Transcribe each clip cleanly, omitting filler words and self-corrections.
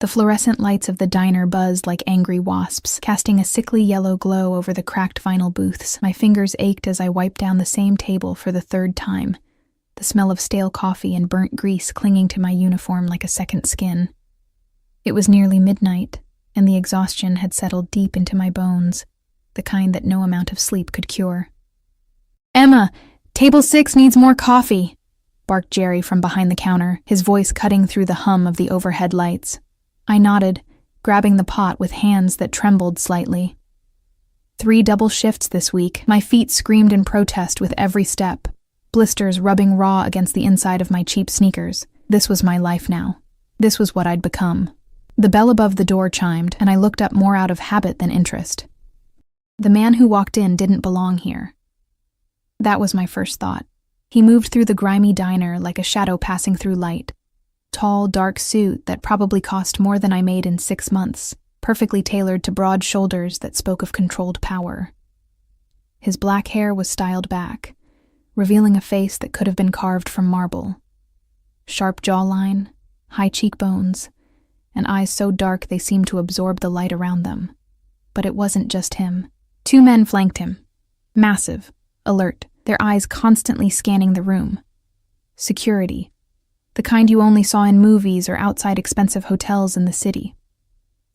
The fluorescent lights of the diner buzzed like angry wasps, casting a sickly yellow glow over the cracked vinyl booths. My fingers ached as I wiped down the same table for the third time, the smell of stale coffee and burnt grease clinging to my uniform like a second skin. It was nearly midnight, and the exhaustion had settled deep into my bones, the kind that no amount of sleep could cure. "Emma, table 6 needs more coffee," barked Jerry from behind the counter, his voice cutting through the hum of the overhead lights. I nodded, grabbing the pot with hands that trembled slightly. 3 double shifts this week. My feet screamed in protest with every step, blisters rubbing raw against the inside of my cheap sneakers. This was my life now. This was what I'd become. The bell above the door chimed, and I looked up more out of habit than interest. The man who walked in didn't belong here. That was my first thought. He moved through the grimy diner like a shadow passing through light. Tall, dark suit that probably cost more than I made in 6 months, perfectly tailored to broad shoulders that spoke of controlled power. His black hair was styled back, revealing a face that could have been carved from marble. Sharp jawline, high cheekbones, and eyes so dark they seemed to absorb the light around them. But it wasn't just him. 2 men flanked him, massive, alert, their eyes constantly scanning the room. Security. The kind you only saw in movies or outside expensive hotels in the city.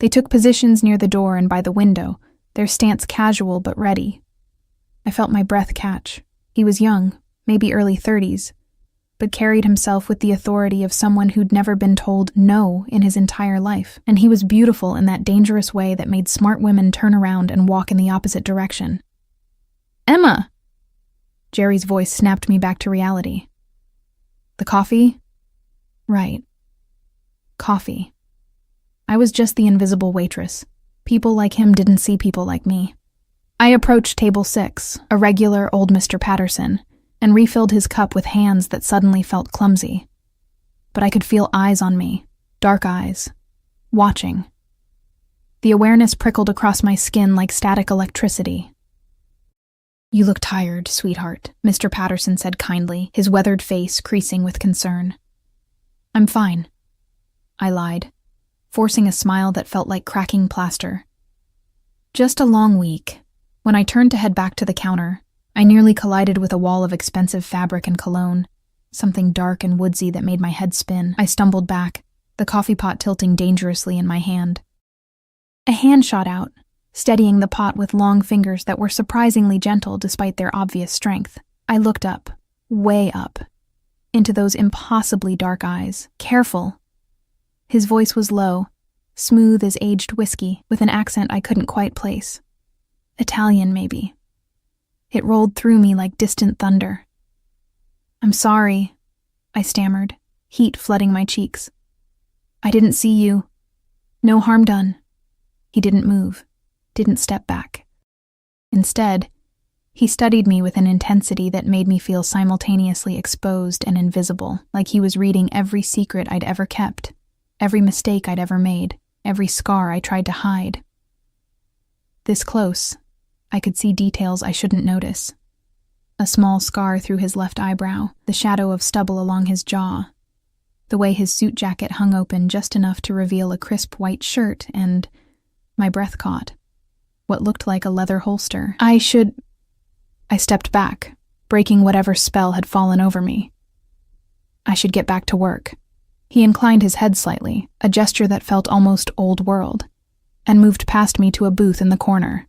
They took positions near the door and by the window, their stance casual but ready. I felt my breath catch. He was young, maybe early 30s, but carried himself with the authority of someone who'd never been told no in his entire life. And he was beautiful in that dangerous way that made smart women turn around and walk in the opposite direction. "Emma!" Jerry's voice snapped me back to reality. "The coffee?" Right. Coffee. I was just the invisible waitress. People like him didn't see people like me. I approached table 6, a regular old Mr. Patterson, and refilled his cup with hands that suddenly felt clumsy. But I could feel eyes on me, dark eyes, watching. The awareness prickled across my skin like static electricity. "You look tired, sweetheart," Mr. Patterson said kindly, his weathered face creasing with concern. "I'm fine," I lied, forcing a smile that felt like cracking plaster. "Just a long week." When I turned to head back to the counter, I nearly collided with a wall of expensive fabric and cologne, something dark and woodsy that made my head spin. I stumbled back, the coffee pot tilting dangerously in my hand. A hand shot out, steadying the pot with long fingers that were surprisingly gentle despite their obvious strength. I looked up, way up, into those impossibly dark eyes. "Careful." His voice was low, smooth as aged whiskey, with an accent I couldn't quite place. Italian, maybe. It rolled through me like distant thunder. "I'm sorry," I stammered, heat flooding my cheeks. "I didn't see you. No harm done." He didn't move, didn't step back. Instead, he studied me with an intensity that made me feel simultaneously exposed and invisible, like he was reading every secret I'd ever kept, every mistake I'd ever made, every scar I tried to hide. This close, I could see details I shouldn't notice. A small scar through his left eyebrow, the shadow of stubble along his jaw, the way his suit jacket hung open just enough to reveal a crisp white shirt, and my breath caught what looked like a leather holster. I stepped back, breaking whatever spell had fallen over me. I should get back to work. He inclined his head slightly, a gesture that felt almost old world, and moved past me to a booth in the corner.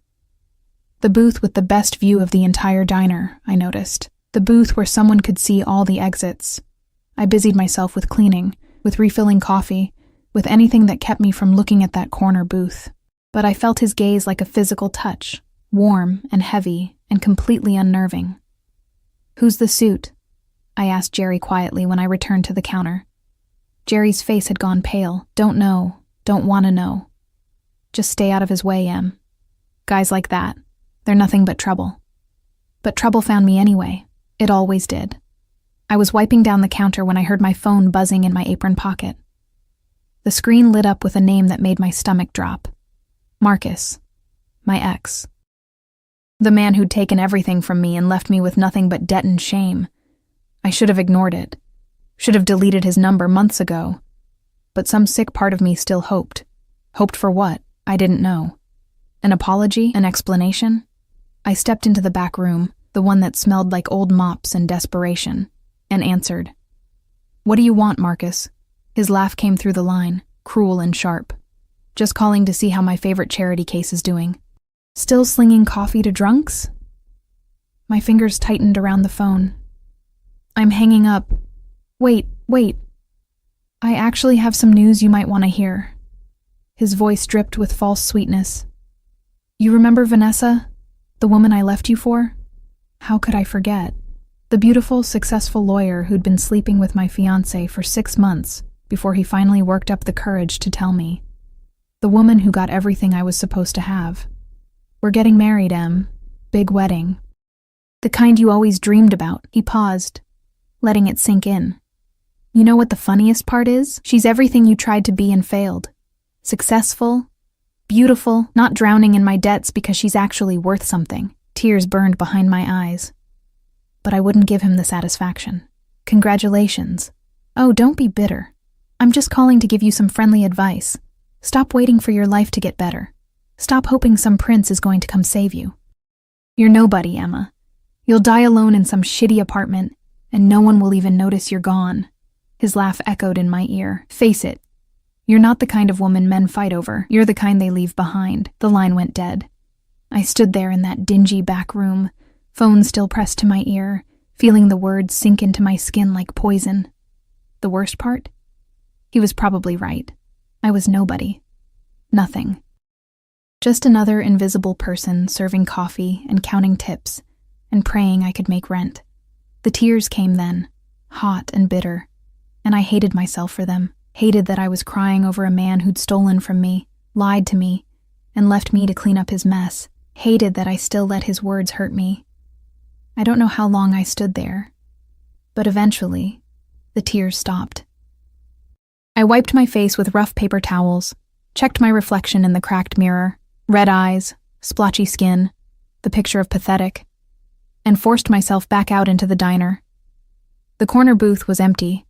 The booth with the best view of the entire diner, I noticed. The booth where someone could see all the exits. I busied myself with cleaning, with refilling coffee, with anything that kept me from looking at that corner booth. But I felt his gaze like a physical touch, warm and heavy and completely unnerving. "Who's the suit?" I asked Jerry quietly when I returned to the counter. Jerry's face had gone pale. "Don't know. Don't want to know. Just stay out of his way, Em. Guys like that, they're nothing but trouble." But trouble found me anyway. It always did. I was wiping down the counter when I heard my phone buzzing in my apron pocket. The screen lit up with a name that made my stomach drop. Marcus. My ex. The man who'd taken everything from me and left me with nothing but debt and shame. I should have ignored it. Should have deleted his number months ago. but some sick part of me still hoped. Hoped for what? I didn't know. An apology? An explanation? I stepped into the back room, the one that smelled like old mops and desperation, and answered. "What do you want, Marcus?" His laugh came through the line, cruel and sharp. "Just calling to see how my favorite charity case is doing." "Still slinging coffee to drunks?" My fingers tightened around the phone. "I'm hanging up. Wait. I actually have some news you might want to hear." His voice dripped with false sweetness. "You remember Vanessa? The woman I left you for?" How could I forget? The beautiful, successful lawyer who'd been sleeping with my fiancé for 6 months before he finally worked up the courage to tell me. The woman who got everything I was supposed to have. "We're getting married, Em. Big wedding. The kind you always dreamed about." He paused, letting it sink in. "You know what the funniest part is? She's everything you tried to be and failed. Successful, beautiful, not drowning in my debts because she's actually worth something." Tears burned behind my eyes. But I wouldn't give him the satisfaction. "Congratulations." "Oh, don't be bitter. I'm just calling to give you some friendly advice. Stop waiting for your life to get better. Stop hoping some prince is going to come save you. You're nobody, Emma. You'll die alone in some shitty apartment, and no one will even notice you're gone." His laugh echoed in my ear. "Face it. You're not the kind of woman men fight over. You're the kind they leave behind." The line went dead. I stood there in that dingy back room, phone still pressed to my ear, feeling the words sink into my skin like poison. The worst part? He was probably right. I was nobody. Nothing. Just another invisible person serving coffee and counting tips and praying I could make rent. The tears came then, hot and bitter, and I hated myself for them. Hated that I was crying over a man who'd stolen from me, lied to me, and left me to clean up his mess. Hated that I still let his words hurt me. I don't know how long I stood there, but eventually, the tears stopped. I wiped my face with rough paper towels, checked my reflection in the cracked mirror, red eyes, splotchy skin, the picture of pathetic, and forced myself back out into the diner. The corner booth was empty.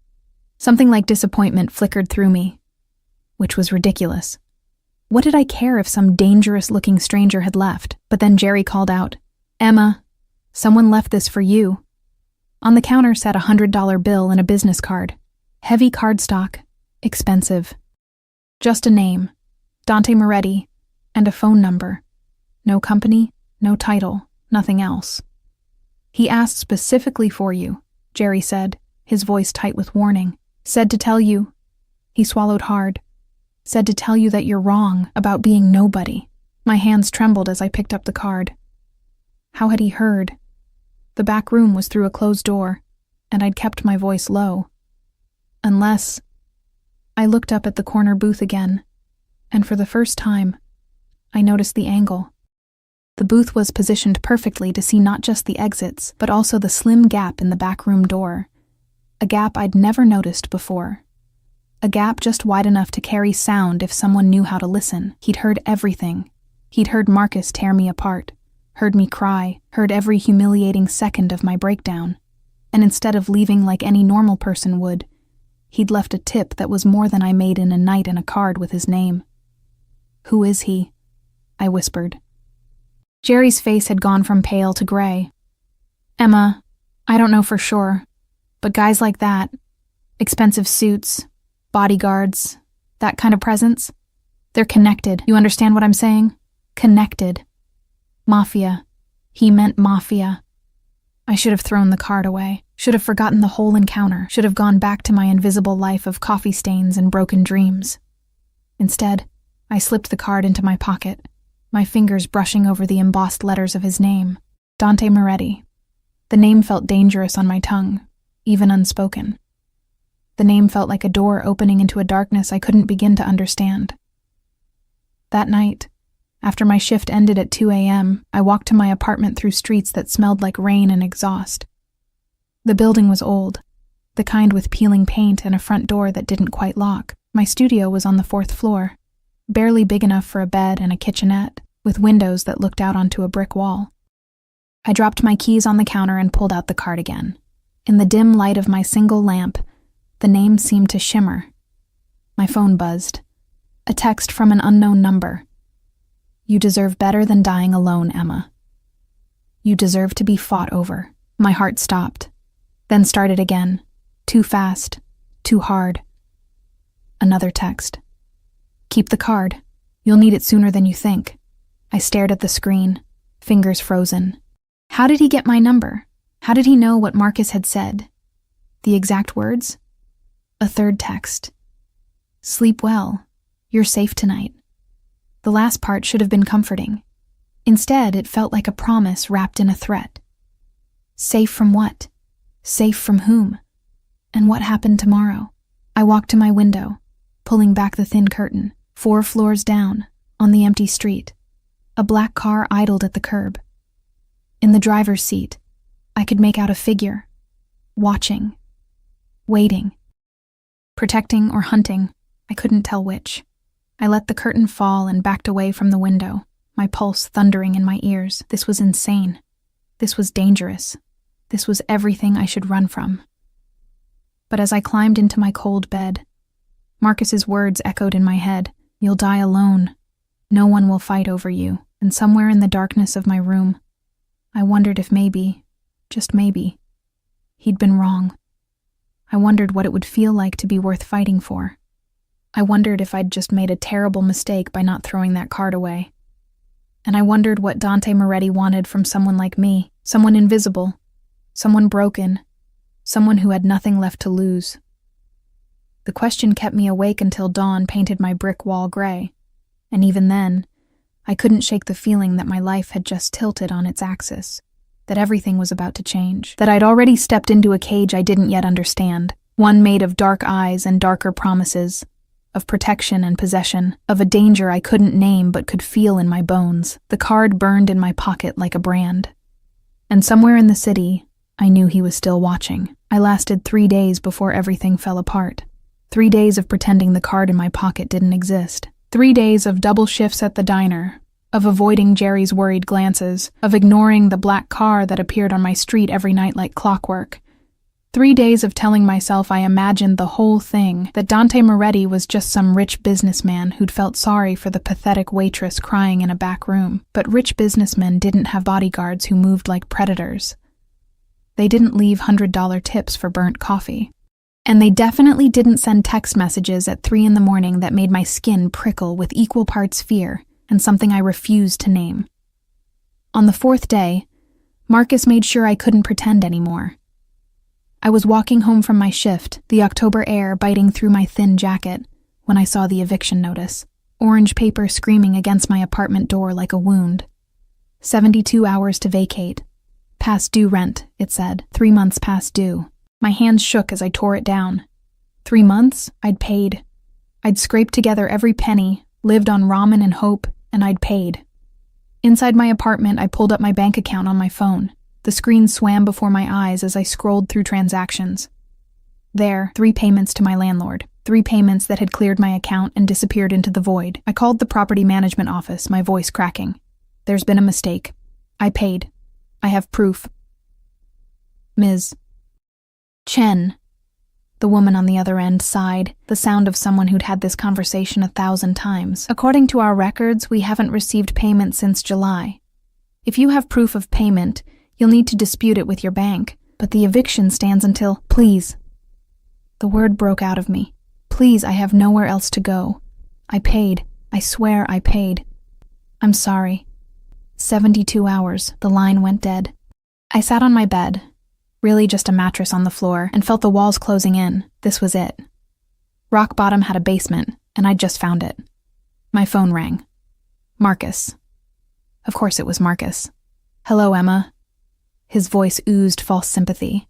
Something like disappointment flickered through me, which was ridiculous. What did I care if some dangerous-looking stranger had left? But then Jerry called out, "Emma, someone left this for you." On the counter sat a $100 bill and a business card. Heavy cardstock, expensive. Just a name, Dante Moretti, and a phone number. No company, no title, nothing else. "He asked specifically for you," Jerry said, his voice tight with warning. "Said to tell you." He swallowed hard. "Said to tell you that you're wrong about being nobody." My hands trembled as I picked up the card. How had he heard? The back room was through a closed door, and I'd kept my voice low. Unless... I looked up at the corner booth again, and for the first time, I noticed the angle. The booth was positioned perfectly to see not just the exits, but also the slim gap in the back room door. A gap I'd never noticed before. A gap just wide enough to carry sound if someone knew how to listen. He'd heard everything. He'd heard Marcus tear me apart, heard me cry, heard every humiliating second of my breakdown. And instead of leaving like any normal person would, he'd left a tip that was more than I made in a night and a card with his name. "Who is he?" I whispered. Jerry's face had gone from pale to gray. "Emma, I don't know for sure, but guys like that, expensive suits, bodyguards, that kind of presence, they're connected. You understand what I'm saying? Connected. Mafia. He meant mafia." I should have thrown the card away, should have forgotten the whole encounter, should have gone back to my invisible life of coffee stains and broken dreams. Instead, I slipped the card into my pocket, my fingers brushing over the embossed letters of his name, Dante Moretti. The name felt dangerous on my tongue, even unspoken. The name felt like a door opening into a darkness I couldn't begin to understand. That night, after my shift ended at 2 a.m., I walked to my apartment through streets that smelled like rain and exhaust. The building was old, the kind with peeling paint and a front door that didn't quite lock. My studio was on the 4th floor, barely big enough for a bed and a kitchenette, with windows that looked out onto a brick wall. I dropped my keys on the counter and pulled out the card again. In the dim light of my single lamp, the name seemed to shimmer. My phone buzzed. A text from an unknown number. You deserve better than dying alone, Emma. You deserve to be fought over. My heart stopped, then started again. Too fast, too hard. Another text. Keep the card. You'll need it sooner than you think. I stared at the screen, fingers frozen. How did he get my number? How did he know what Marcus had said? The exact words? A third text. Sleep well. You're safe tonight. The last part should have been comforting. Instead, it felt like a promise wrapped in a threat. Safe from what? Safe from whom? And what happened tomorrow? I walked to my window, pulling back the thin curtain. 4 floors down, on the empty street, a black car idled at the curb. In the driver's seat, I could make out a figure, watching, waiting. Protecting or hunting, I couldn't tell which. I let the curtain fall and backed away from the window, my pulse thundering in my ears. This was insane. This was dangerous. This was everything I should run from. But as I climbed into my cold bed, Marcus's words echoed in my head. You'll die alone. No one will fight over you. And somewhere in the darkness of my room, I wondered if maybe, just maybe, he'd been wrong. I wondered what it would feel like to be worth fighting for. I wondered if I'd just made a terrible mistake by not throwing that card away. And I wondered what Dante Moretti wanted from someone like me, someone invisible, someone broken, someone who had nothing left to lose. The question kept me awake until dawn painted my brick wall gray, and even then, I couldn't shake the feeling that my life had just tilted on its axis, that everything was about to change, that I'd already stepped into a cage I didn't yet understand, one made of dark eyes and darker promises, of protection and possession, of a danger I couldn't name but could feel in my bones. The card burned in my pocket like a brand. And somewhere in the city, I knew he was still watching. I lasted 3 days before everything fell apart. 3 days of pretending the card in my pocket didn't exist. 3 days of double shifts at the diner, of avoiding Jerry's worried glances, of ignoring the black car that appeared on my street every night like clockwork. 3 days of telling myself I imagined the whole thing, that Dante Moretti was just some rich businessman who'd felt sorry for the pathetic waitress crying in a back room. But rich businessmen didn't have bodyguards who moved like predators. They didn't leave $100 tips for burnt coffee. And they definitely didn't send text messages at 3 a.m. that made my skin prickle with equal parts fear and something I refused to name. On the 4th day, Marcus made sure I couldn't pretend anymore. I was walking home from my shift, the October air biting through my thin jacket, when I saw the eviction notice, orange paper screaming against my apartment door like a wound. 72 hours to vacate. Past due rent, it said. 3 months past due. My hands shook as I tore it down. 3 months? I'd paid. I'd scraped together every penny, lived on ramen and hope, and I'd paid. Inside my apartment, I pulled up my bank account on my phone. The screen swam before my eyes as I scrolled through transactions. There, 3 payments to my landlord. 3 payments that had cleared my account and disappeared into the void. I called the property management office, my voice cracking. There's been a mistake. I paid. I have proof. Ms. Chen. The woman on the other end sighed, the sound of someone who'd had this conversation 1,000 times. According to our records, we haven't received payment since July. If you have proof of payment, you'll need to dispute it with your bank, but the eviction stands until— Please. The word broke out of me. Please, I have nowhere else to go. I paid. I swear I paid. I'm sorry. 72 hours, the line went dead. I sat on my bed, really just a mattress on the floor, and felt the walls closing in. This was it. Rock Bottom had a basement, and I'd just found it. My phone rang. Marcus. Of course it was Marcus. Hello, Emma. His voice oozed false sympathy.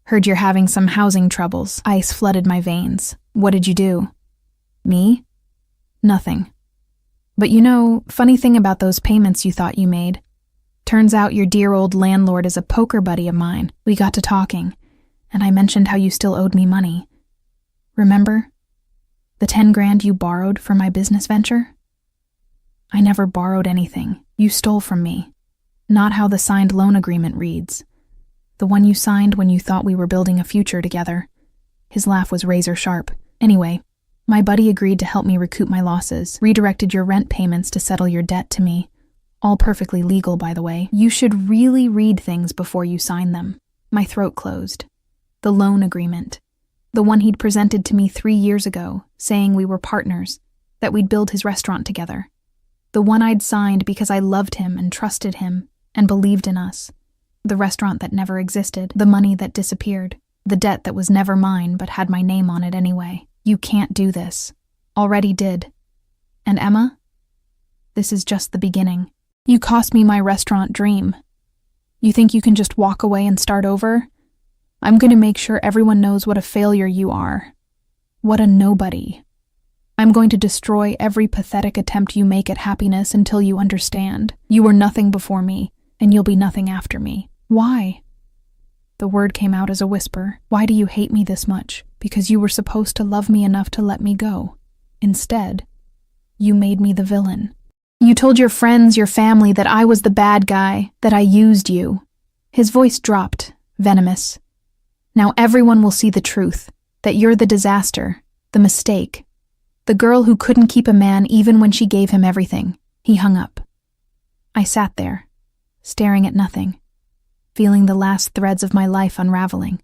Heard you're having some housing troubles. Ice flooded my veins. What did you do? Me? Nothing. But you know, funny thing about those payments you thought you made. Turns out your dear old landlord is a poker buddy of mine. We got to talking, and I mentioned how you still owed me money. Remember? The 10 grand you borrowed for my business venture? I never borrowed anything. You stole from me. Not how the signed loan agreement reads. The one you signed when you thought we were building a future together. His laugh was razor sharp. Anyway, My buddy agreed to help me recoup my losses, redirected your rent payments to settle your debt to me. All perfectly legal, by the way. You should really read things before you sign them. My throat closed. The loan agreement. The one he'd presented to me 3 years ago, saying we were partners, that we'd build his restaurant together. The one I'd signed because I loved him and trusted him and believed in us. The restaurant that never existed, the money that disappeared, the debt that was never mine but had my name on it anyway. You can't do this. Already did. And Emma? This is just the beginning. You cost me my restaurant dream. You think you can just walk away and start over? I'm going to make sure everyone knows what a failure you are. What a nobody. I'm going to destroy every pathetic attempt you make at happiness until you understand. You were nothing before me, and you'll be nothing after me. Why? The word came out as a whisper. Why do you hate me this much? Because you were supposed to love me enough to let me go. Instead, you made me the villain. You told your friends, your family, that I was the bad guy, that I used you. His voice dropped, venomous. Now everyone will see the truth, that you're the disaster, the mistake, the girl who couldn't keep a man even when she gave him everything. He hung up. I sat there, staring at nothing, feeling the last threads of my life unraveling.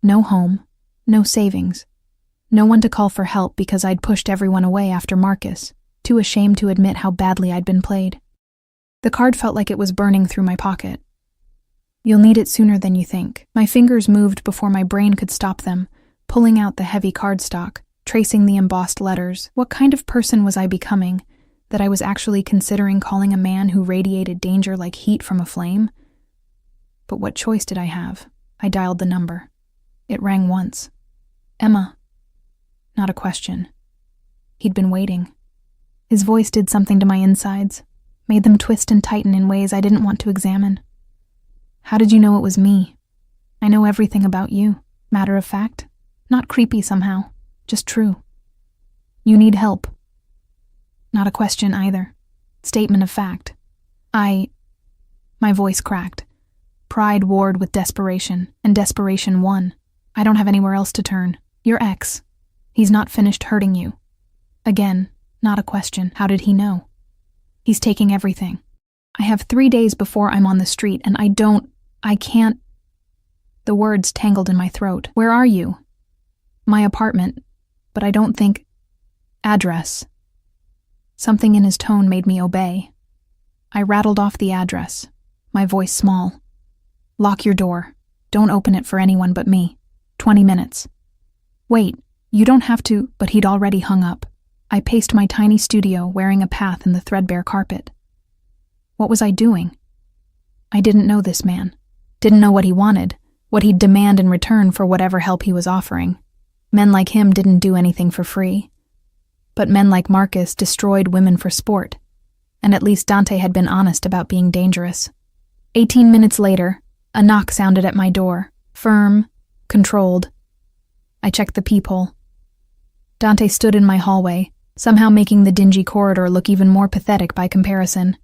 No home, no savings, no one to call for help because I'd pushed everyone away after Marcus, too ashamed to admit how badly I'd been played. The card felt like it was burning through my pocket. You'll need it sooner than you think. My fingers moved before my brain could stop them, pulling out the heavy cardstock, tracing the embossed letters. What kind of person was I becoming, that I was actually considering calling a man who radiated danger like heat from a flame? But what choice did I have? I dialed the number. It rang once. Emma. Not a question. He'd been waiting. His voice did something to my insides, made them twist and tighten in ways I didn't want to examine. How did you know it was me? I know everything about you. Matter of fact. Not creepy somehow. Just true. You need help. Not a question either. Statement of fact. My voice cracked. Pride warred with desperation, and desperation won. I don't have anywhere else to turn. Your ex. He's not finished hurting you. Again, not a question. How did he know? He's taking everything. I have 3 days before I'm on the street, and I can't. The words tangled in my throat. Where are you? My apartment, but I don't think. Address. Something in his tone made me obey. I rattled off the address, my voice small. Lock your door. Don't open it for anyone but me. 20 minutes. Wait, you don't have to, but he'd already hung up. I paced my tiny studio, wearing a path in the threadbare carpet. What was I doing? I didn't know this man. Didn't know what he wanted, what he'd demand in return for whatever help he was offering. Men like him didn't do anything for free. But men like Marcus destroyed women for sport. And at least Dante had been honest about being dangerous. 18 minutes later, a knock sounded at my door. Firm, controlled. I checked the peephole. Dante stood in my hallway, somehow making the dingy corridor look even more pathetic by comparison.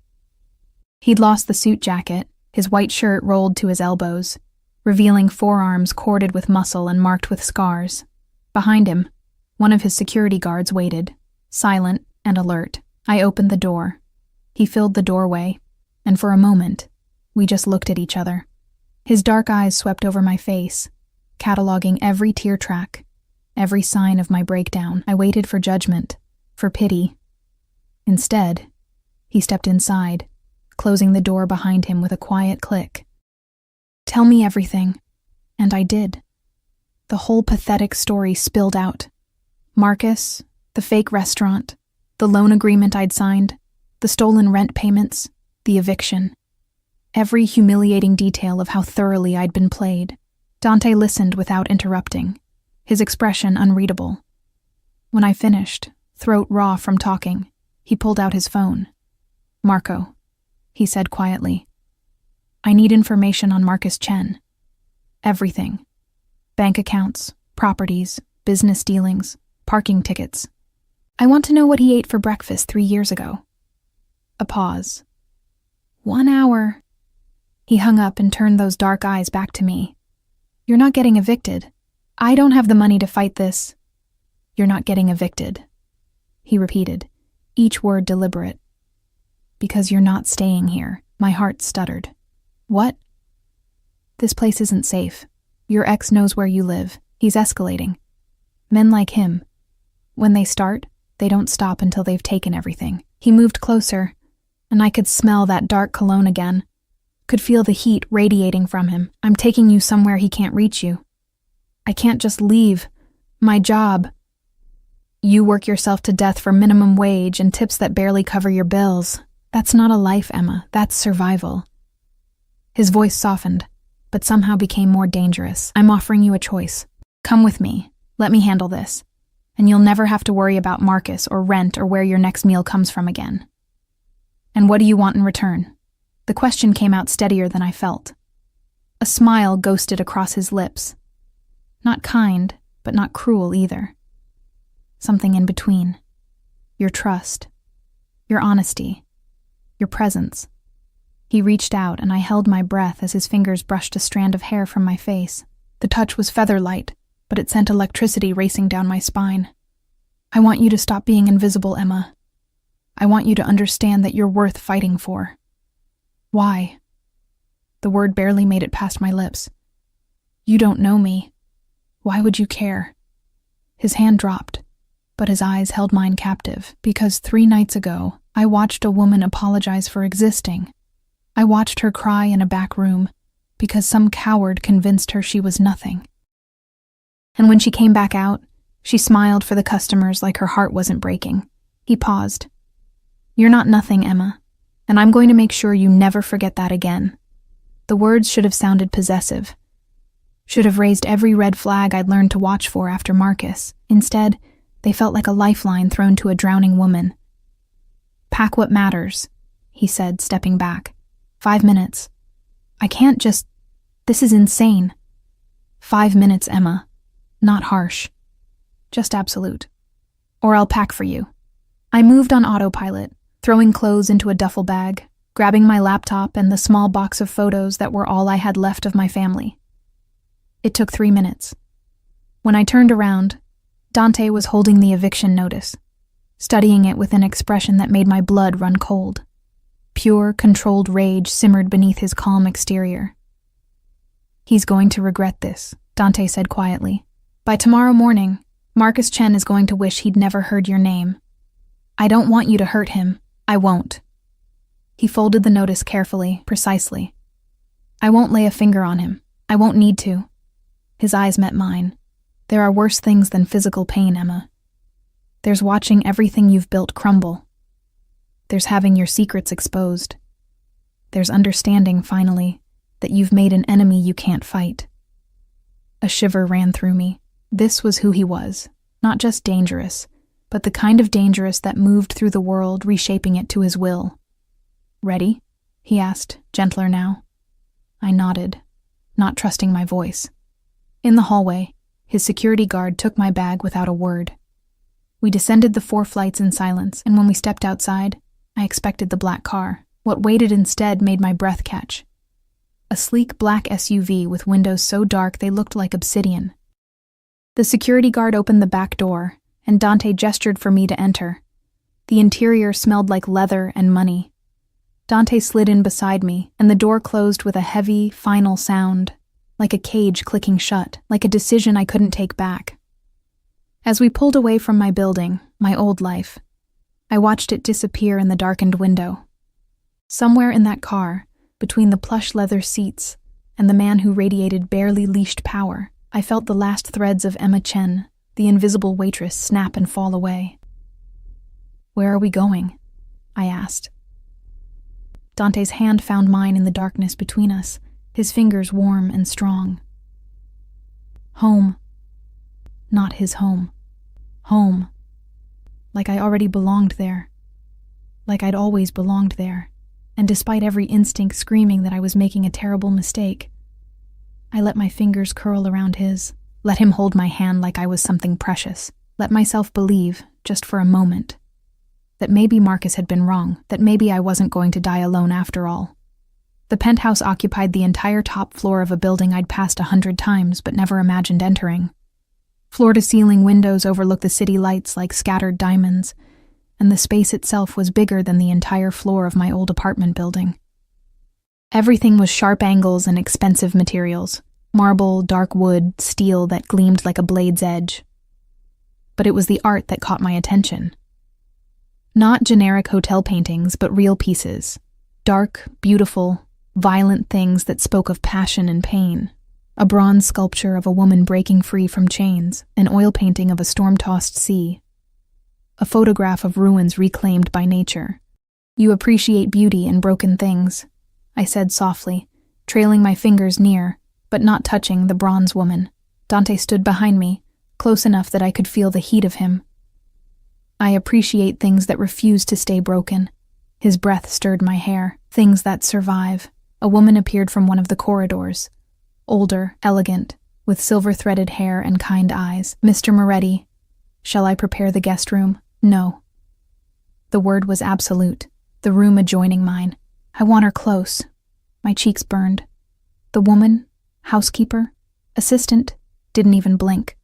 He'd lost the suit jacket, his white shirt rolled to his elbows, revealing forearms corded with muscle and marked with scars. Behind him, one of his security guards waited, silent and alert. I opened the door. He filled the doorway, and for a moment, we just looked at each other. His dark eyes swept over my face, cataloging every tear track, every sign of my breakdown. I waited for judgment, for pity. Instead, he stepped inside, closing the door behind him with a quiet click. Tell me everything. And I did. The whole pathetic story spilled out. Marcus, the fake restaurant, the loan agreement I'd signed, the stolen rent payments, the eviction. Every humiliating detail of how thoroughly I'd been played. Dante listened without interrupting, his expression unreadable. When I finished, throat raw from talking, he pulled out his phone. Marco, he said quietly. I need information on Marcus Chen. Everything. Bank accounts, properties, business dealings, parking tickets. I want to know what he ate for breakfast 3 years ago. A pause. 1 hour. He hung up and turned those dark eyes back to me. You're not getting evicted. I don't have the money to fight this. "You're not getting evicted," he repeated, each word deliberate. "Because you're not staying here." My heart stuttered. "What?" "This place isn't safe. Your ex knows where you live. He's escalating. Men like him, when they start, they don't stop until they've taken everything." He moved closer, and I could smell that dark cologne again. Could feel the heat radiating from him. "I'm taking you somewhere he can't reach you. I can't just leave. My job. You work yourself to death for minimum wage and tips that barely cover your bills. That's not a life, Emma. That's survival." His voice softened, but somehow became more dangerous. "I'm offering you a choice. Come with me. Let me handle this. And you'll never have to worry about Marcus or rent or where your next meal comes from again." "And what do you want in return?" The question came out steadier than I felt. A smile ghosted across his lips. Not kind, but not cruel either. Something in between. Your trust. Your honesty. Your presence. He reached out, and I held my breath as his fingers brushed a strand of hair from my face. The touch was feather-light, but it sent electricity racing down my spine. "I want you to stop being invisible, Emma. I want you to understand that you're worth fighting for." "Why?" The word barely made it past my lips. "You don't know me. Why would you care?" His hand dropped, but his eyes held mine captive, because 3 nights ago, I watched a woman apologize for existing. I watched her cry in a back room, because some coward convinced her she was nothing. And when she came back out, she smiled for the customers like her heart wasn't breaking. He paused. "You're not nothing, Emma, and I'm going to make sure you never forget that again." The words should have sounded possessive. Should have raised every red flag I'd learned to watch for after Marcus. Instead, they felt like a lifeline thrown to a drowning woman. "Pack what matters," he said, stepping back. 5 minutes. I can't just... This is insane. 5 minutes, Emma. Not harsh. Just absolute. Or I'll pack for you. I moved on autopilot, throwing clothes into a duffel bag, grabbing my laptop and the small box of photos that were all I had left of my family. It took 3 minutes. When I turned around, Dante was holding the eviction notice, studying it with an expression that made my blood run cold. Pure, controlled rage simmered beneath his calm exterior. "He's going to regret this," Dante said quietly. "By tomorrow morning, Marcus Chen is going to wish he'd never heard your name. I don't want you to hurt him. I won't." He folded the notice carefully, precisely. "I won't lay a finger on him. I won't need to." His eyes met mine. "There are worse things than physical pain, Emma. There's watching everything you've built crumble. There's having your secrets exposed. There's understanding, finally, that you've made an enemy you can't fight." A shiver ran through me. This was who he was. Not just dangerous, but the kind of dangerous that moved through the world, reshaping it to his will. "Ready?" he asked, gentler now. I nodded, not trusting my voice. In the hallway, his security guard took my bag without a word. We descended the 4 flights in silence, and when we stepped outside, I expected the black car. What waited instead made my breath catch. A sleek black SUV with windows so dark they looked like obsidian. The security guard opened the back door, and Dante gestured for me to enter. The interior smelled like leather and money. Dante slid in beside me, and the door closed with a heavy, final sound, like a cage clicking shut, like a decision I couldn't take back. As we pulled away from my building, my old life, I watched it disappear in the darkened window. Somewhere in that car, between the plush leather seats and the man who radiated barely leashed power, I felt the last threads of Emma Chen, the invisible waitress, snap and fall away. "Where are we going?" I asked. Dante's hand found mine in the darkness between us, his fingers warm and strong. Home. Not his home. Home. Like I already belonged there. Like I'd always belonged there. And despite every instinct screaming that I was making a terrible mistake, I let my fingers curl around his, let him hold my hand like I was something precious, let myself believe, just for a moment, that maybe Marcus had been wrong, that maybe I wasn't going to die alone after all. The penthouse occupied the entire top floor of a building I'd passed 100 times but never imagined entering. Floor-to-ceiling windows overlook the city lights like scattered diamonds, and the space itself was bigger than the entire floor of my old apartment building. Everything was sharp angles and expensive materials, marble, dark wood, steel that gleamed like a blade's edge. But it was the art that caught my attention. Not generic hotel paintings, but real pieces. Dark, beautiful, violent things that spoke of passion and pain. A bronze sculpture of a woman breaking free from chains, an oil painting of a storm-tossed sea. A photograph of ruins reclaimed by nature. "You appreciate beauty in broken things," I said softly, trailing my fingers near, but not touching the bronze woman. Dante stood behind me, close enough that I could feel the heat of him. "I appreciate things that refuse to stay broken." His breath stirred my hair. "Things that survive." A woman appeared from one of the corridors. Older, elegant, with silver-threaded hair and kind eyes. "Mr. Moretti, shall I prepare the guest room?" "No." The word was absolute, the room adjoining mine. "I want her close." My cheeks burned. The woman, housekeeper, assistant, didn't even blink.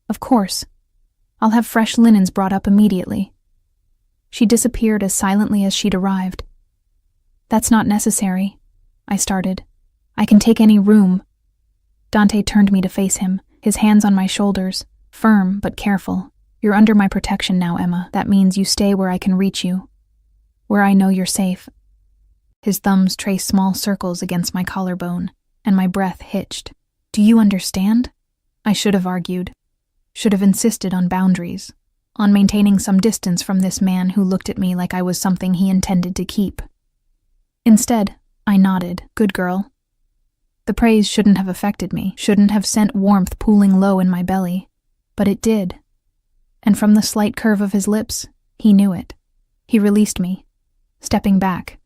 "Of course. I'll have fresh linens brought up immediately." She disappeared as silently as she'd arrived. "That's not necessary," I started. "I can take any room." Dante turned me to face him, his hands on my shoulders, firm but careful. "You're under my protection now, Emma. That means you stay where I can reach you, where I know you're safe." His thumbs traced small circles against my collarbone, and my breath hitched. "Do you understand?" I should have argued. Should have insisted on boundaries, on maintaining some distance from this man who looked at me like I was something he intended to keep. Instead, I nodded. "Good girl." The praise shouldn't have affected me, shouldn't have sent warmth pooling low in my belly, but it did. And from the slight curve of his lips, he knew it. He released me, stepping back.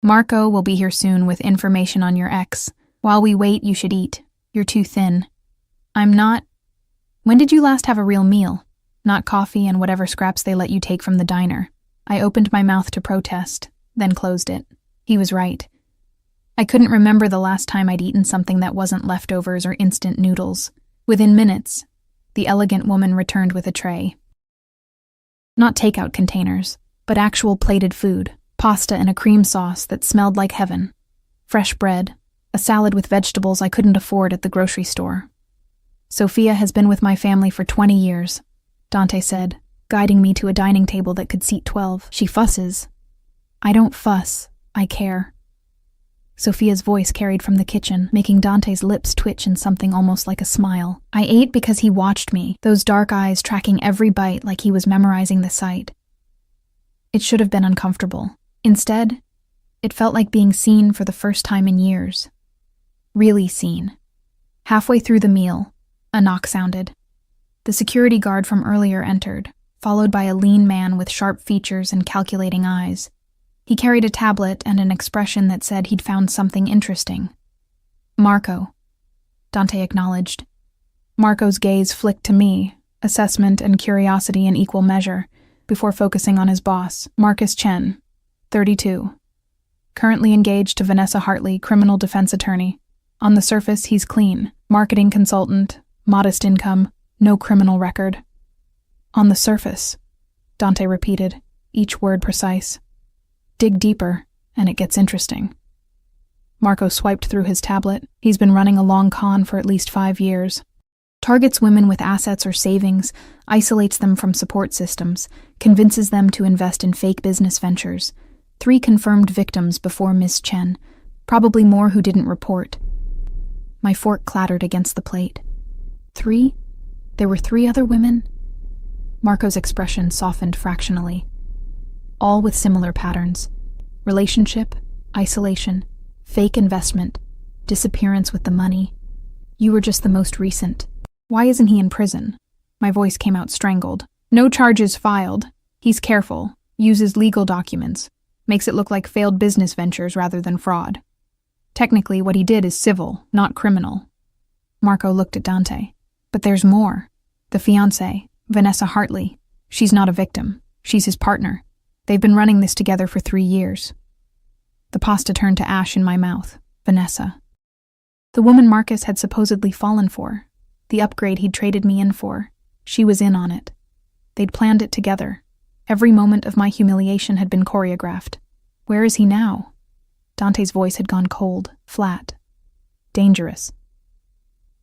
"Marco will be here soon with information on your ex. While we wait, you should eat. You're too thin." "I'm not." "When did you last have a real meal? Not coffee and whatever scraps they let you take from the diner." I opened my mouth to protest, then closed it. He was right. I couldn't remember the last time I'd eaten something that wasn't leftovers or instant noodles. Within minutes, the elegant woman returned with a tray. Not takeout containers, but actual plated food, pasta and a cream sauce that smelled like heaven, fresh bread, a salad with vegetables I couldn't afford at the grocery store. "Sophia has been with my family for 20 years, Dante said, guiding me to a dining table that could seat 12. "She fusses." "I don't fuss, I care." Sophia's voice carried from the kitchen, making Dante's lips twitch in something almost like a smile. I ate because he watched me, those dark eyes tracking every bite like he was memorizing the sight. It should have been uncomfortable. Instead, it felt like being seen for the first time in years. Really seen. Halfway through the meal, a knock sounded. The security guard from earlier entered, followed by a lean man with sharp features and calculating eyes. He carried a tablet and an expression that said he'd found something interesting. "Marco," Dante acknowledged. Marco's gaze flicked to me, assessment and curiosity in equal measure, before focusing on his boss, Marcus Chen, 32. Currently engaged to Vanessa Hartley, criminal defense attorney. On the surface, he's clean. Marketing consultant, modest income, no criminal record. "On the surface," Dante repeated, each word precise. "Dig deeper, and it gets interesting." Marco swiped through his tablet. He's been running a long con for at least 5 years. Targets women with assets or savings, isolates them from support systems, convinces them to invest in fake business ventures. 3 confirmed victims before Miss Chen, probably more who didn't report. My fork clattered against the plate. 3? There were 3 other women? Marco's expression softened fractionally. All with similar patterns. Relationship, isolation, fake investment, disappearance with the money. You were just the most recent. Why isn't he in prison? My voice came out strangled. No charges filed. He's careful, uses legal documents, makes it look like failed business ventures rather than fraud. Technically, what he did is civil, not criminal. Marco looked at Dante. But there's more. The fiancée, Vanessa Hartley. She's not a victim. She's his partner. They've been running this together for 3 years. The pasta turned to ash in my mouth. Vanessa. The woman Marcus had supposedly fallen for. The upgrade he'd traded me in for. She was in on it. They'd planned it together. Every moment of my humiliation had been choreographed. Where is he now? Dante's voice had gone cold, flat. Dangerous.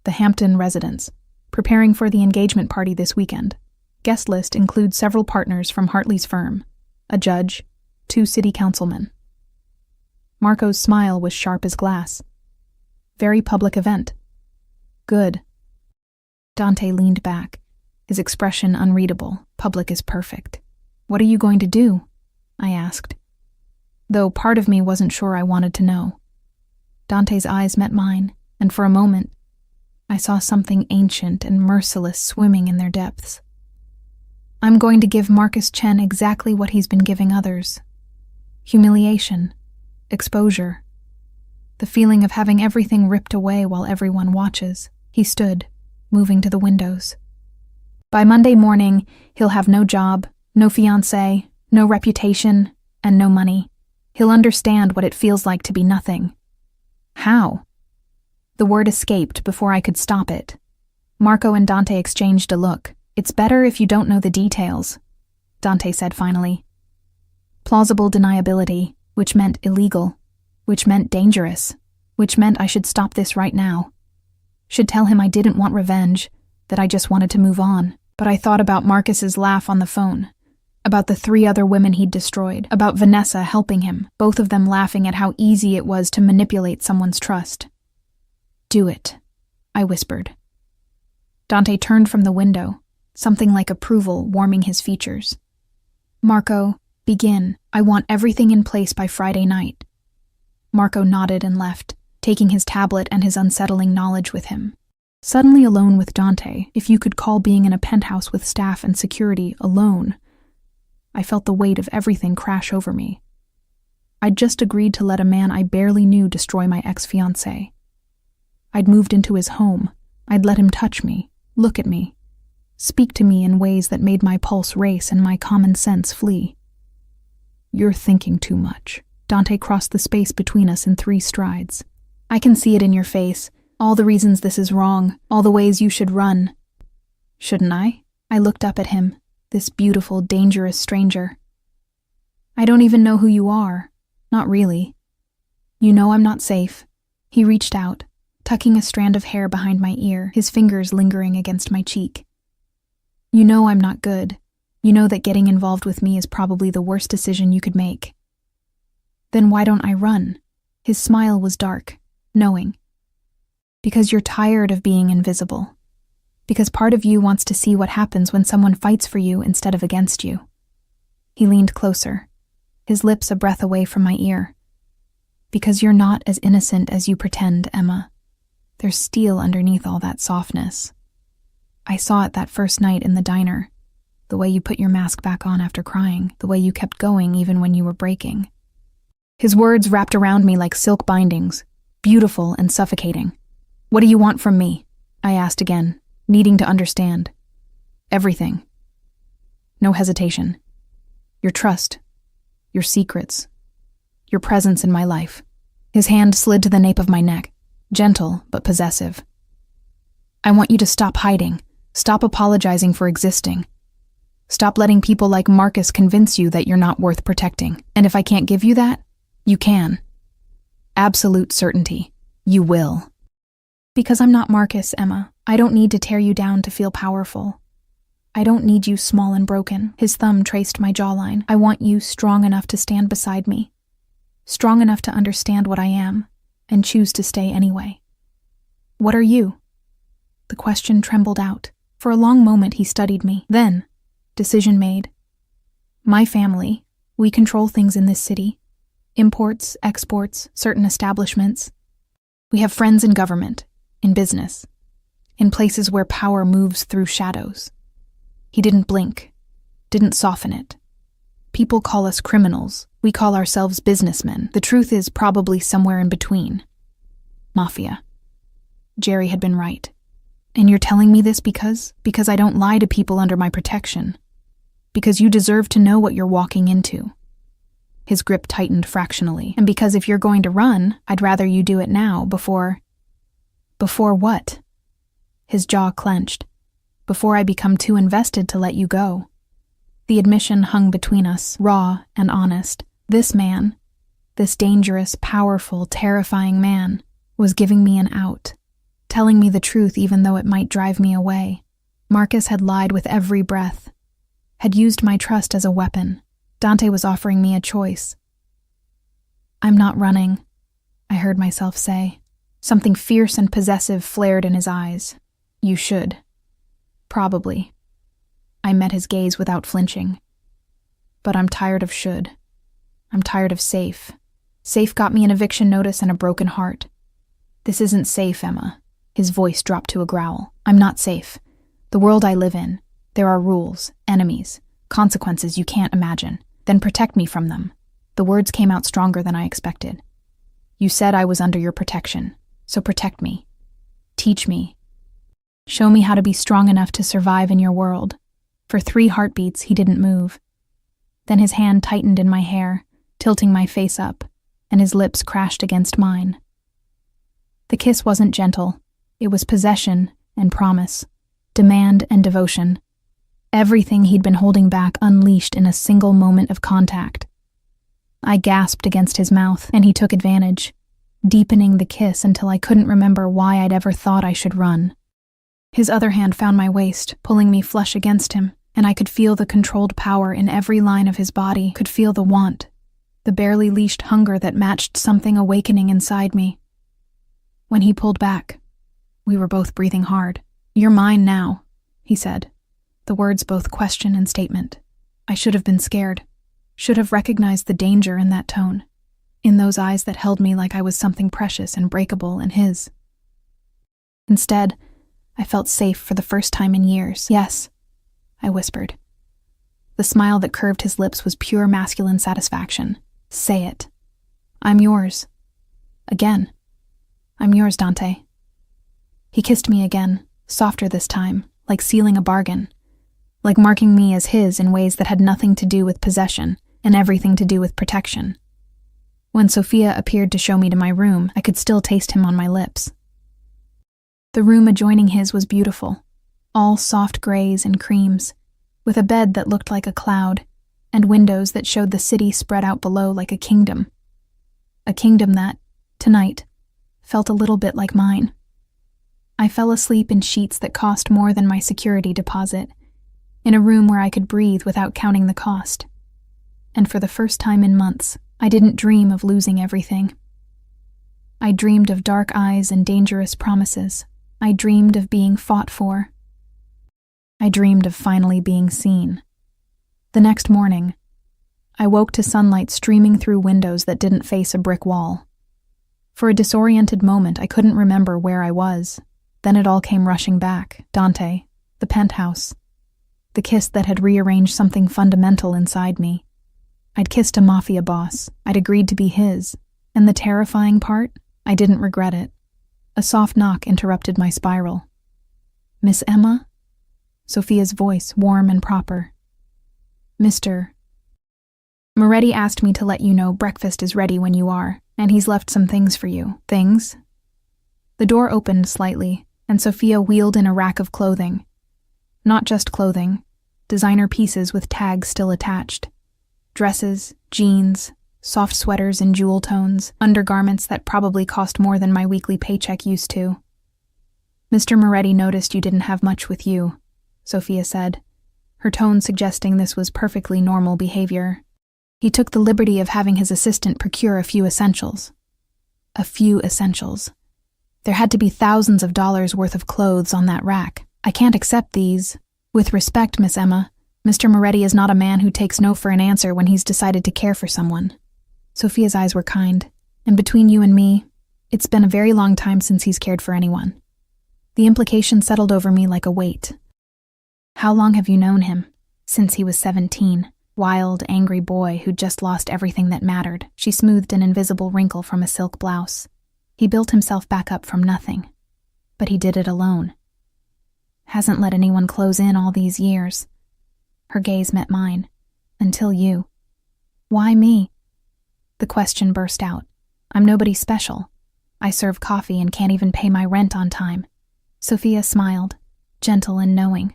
The Hampton residence. Preparing for the engagement party this weekend. Guest list includes several partners from Hartley's firm, a judge, 2 city councilmen. Marco's smile was sharp as glass. Very public event. Good. Dante leaned back, his expression unreadable. Public is perfect. What are you going to do? I asked, though part of me wasn't sure I wanted to know. Dante's eyes met mine, and for a moment, I saw something ancient and merciless swimming in their depths. I'm going to give Marcus Chen exactly what he's been giving others. Humiliation, exposure, the feeling of having everything ripped away while everyone watches. He stood, moving to the windows. By Monday morning, he'll have no job, no fiancé, no reputation, and no money. He'll understand what it feels like to be nothing. How? The word escaped before I could stop it. Marco and Dante exchanged a look. It's better if you don't know the details, Dante said finally. Plausible deniability, which meant illegal, which meant dangerous, which meant I should stop this right now. Should tell him I didn't want revenge, that I just wanted to move on. But I thought about Marcus's laugh on the phone, about the 3 other women he'd destroyed, about Vanessa helping him, both of them laughing at how easy it was to manipulate someone's trust. Do it, I whispered. Dante turned from the window, something like approval warming his features. Marco, begin. I want everything in place by Friday night. Marco nodded and left, taking his tablet and his unsettling knowledge with him. Suddenly alone with Dante, if you could call being in a penthouse with staff and security alone, I felt the weight of everything crash over me. I'd just agreed to let a man I barely knew destroy my ex-fiancé. I'd moved into his home. I'd let him touch me, look at me, speak to me in ways that made my pulse race and my common sense flee. You're thinking too much. Dante crossed the space between us in 3 strides. I can see it in your face. All the reasons this is wrong, all the ways you should run. Shouldn't I? I looked up at him, this beautiful, dangerous stranger. I don't even know who you are. Not really. You know I'm not safe. He reached out, tucking a strand of hair behind my ear, his fingers lingering against my cheek. You know I'm not good. You know that getting involved with me is probably the worst decision you could make. Then why don't I run? His smile was dark, knowing. Because you're tired of being invisible. Because part of you wants to see what happens when someone fights for you instead of against you. He leaned closer, his lips a breath away from my ear. Because you're not as innocent as you pretend, Emma. There's steel underneath all that softness. I saw it that first night in the diner. The way you put your mask back on after crying, the way you kept going even when you were breaking. His words wrapped around me like silk bindings, beautiful and suffocating. What do you want from me? I asked again, needing to understand. Everything. No hesitation. Your trust. Your secrets. Your presence in my life. His hand slid to the nape of my neck, gentle but possessive. I want you to stop hiding. Stop apologizing for existing. Stop letting people like Marcus convince you that you're not worth protecting. And if I can't give you that, you can. Absolute certainty. You will. Because I'm not Marcus, Emma. I don't need to tear you down to feel powerful. I don't need you small and broken. His thumb traced my jawline. I want you strong enough to stand beside me. Strong enough to understand what I am, and choose to stay anyway. What are you? The question trembled out. For a long moment he studied me. Then, decision made. My family, we control things in this city. Imports, exports, certain establishments. We have friends in government, in business, in places where power moves through shadows. He didn't blink, didn't soften it. People call us criminals. We call ourselves businessmen. The truth is probably somewhere in between. Mafia. Jerry had been right. And you're telling me this because I don't lie to people under my protection. Because you deserve to know what you're walking into. His grip tightened fractionally. And because if you're going to run, I'd rather you do it now before... Before what? his jaw clenched. "Before I become too invested to let you go." The admission hung between us, raw and honest. This man, this dangerous, powerful, terrifying man, was giving me an out, telling me the truth even though it might drive me away. Marcus had lied with every breath, had used my trust as a weapon. Dante was offering me a choice. "I'm not running," I heard myself say. Something fierce and possessive flared in his eyes. "You should." "Probably." I met his gaze without flinching. "But I'm tired of should. I'm tired of safe. Safe got me an eviction notice and a broken heart. This isn't safe, Emma." His voice dropped to a growl. "I'm not safe. The world I live in, there are rules, enemies, consequences you can't imagine. Then protect me from them." The words came out stronger than I expected. "You said I was under your protection, so protect me. Teach me. Show me how to be strong enough to survive in your world." For 3 heartbeats, he didn't move. Then his hand tightened in my hair, tilting my face up, and his lips crashed against mine. The kiss wasn't gentle. It was possession and promise, demand and devotion. Everything he'd been holding back unleashed in a single moment of contact. I gasped against his mouth, and he took advantage, deepening the kiss until I couldn't remember why I'd ever thought I should run. His other hand found my waist, pulling me flush against him, and I could feel the controlled power in every line of his body, could feel the want, the barely leashed hunger that matched something awakening inside me. When he pulled back, we were both breathing hard. "You're mine now," he said, the words both question and statement. I should have been scared, should have recognized the danger in that tone, in those eyes that held me like I was something precious and breakable in his. Instead, I felt safe for the first time in years. "Yes," I whispered. The smile that curved his lips was pure masculine satisfaction. "Say it. I'm yours. Again. I'm yours, Dante." He kissed me again, softer this time, like sealing a bargain, like marking me as his in ways that had nothing to do with possession and everything to do with protection. When Sophia appeared to show me to my room, I could still taste him on my lips. The room adjoining his was beautiful, all soft grays and creams, with a bed that looked like a cloud, and windows that showed the city spread out below like a kingdom. A kingdom that, tonight, felt a little bit like mine. I fell asleep in sheets that cost more than my security deposit, in a room where I could breathe without counting the cost. And for the first time in months, I didn't dream of losing everything. I dreamed of dark eyes and dangerous promises. I dreamed of being fought for. I dreamed of finally being seen. The next morning, I woke to sunlight streaming through windows that didn't face a brick wall. For a disoriented moment, I couldn't remember where I was. Then it all came rushing back. Dante, the penthouse, the kiss that had rearranged something fundamental inside me. I'd kissed a Mafia boss. I'd agreed to be his. And the terrifying part? I didn't regret it. A soft knock interrupted my spiral. "Miss Emma?" Sophia's voice, warm and proper. "Mr. Moretti asked me to let you know breakfast is ready when you are, and he's left some things for you." "Things?" The door opened slightly, and Sophia wheeled in a rack of clothing. Not just clothing, designer pieces with tags still attached. Dresses, jeans, soft sweaters in jewel tones, undergarments that probably cost more than my weekly paycheck used to. "Mr. Moretti noticed you didn't have much with you," Sophia said, her tone suggesting this was perfectly normal behavior. "He took the liberty of having his assistant procure a few essentials." A few essentials. There had to be thousands of dollars worth of clothes on that rack. "I can't accept these." "With respect, Miss Emma, Mr. Moretti is not a man who takes no for an answer when he's decided to care for someone." Sophia's eyes were kind, and between you and me, it's been a very long time since he's cared for anyone. The implication settled over me like a weight. "How long have you known him?" "Since he was 17. Wild, angry boy who'd just lost everything that mattered." She smoothed an invisible wrinkle from a silk blouse. "He built himself back up from nothing. But he did it alone. Hasn't let anyone close in all these years." Her gaze met mine. "Until you." "Why me?" The question burst out. "I'm nobody special. I serve coffee and can't even pay my rent on time. Sophia smiled, gentle and knowing.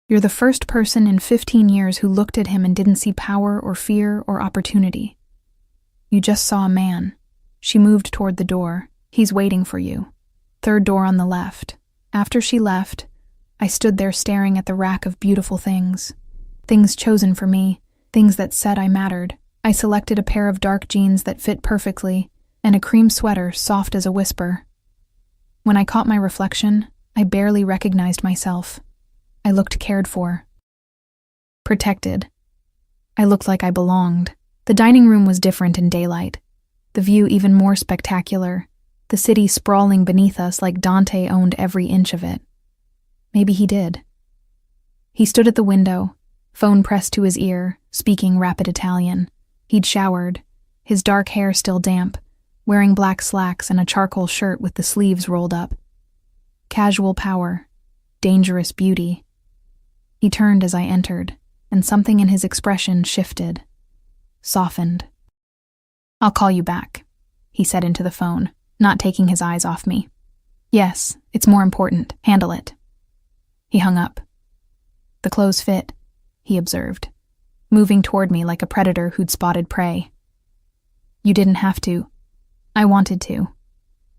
You're the first person in 15 years who looked at him and didn't see power or fear or opportunity. You just saw a man. She moved toward the door. He's waiting for you. Third door on the left. After she left, I stood there staring at the rack of beautiful things. Things chosen for me, things that said I mattered. I selected a pair of dark jeans that fit perfectly, and a cream sweater soft as a whisper. When I caught my reflection, I barely recognized myself. I looked cared for. Protected. I looked like I belonged. The dining room was different in daylight. The view even more spectacular. The city sprawling beneath us like Dante owned every inch of it. Maybe he did. He stood at the window, phone pressed to his ear, speaking rapid Italian. He'd showered, his dark hair still damp, wearing black slacks and a charcoal shirt with the sleeves rolled up. Casual power, dangerous beauty. He turned as I entered, and something in his expression shifted, softened. I'll call you back, he said into the phone, not taking his eyes off me. Yes, it's more important. Handle it. He hung up. The clothes fit, he observed, moving toward me like a predator who'd spotted prey. You didn't have to. I wanted to.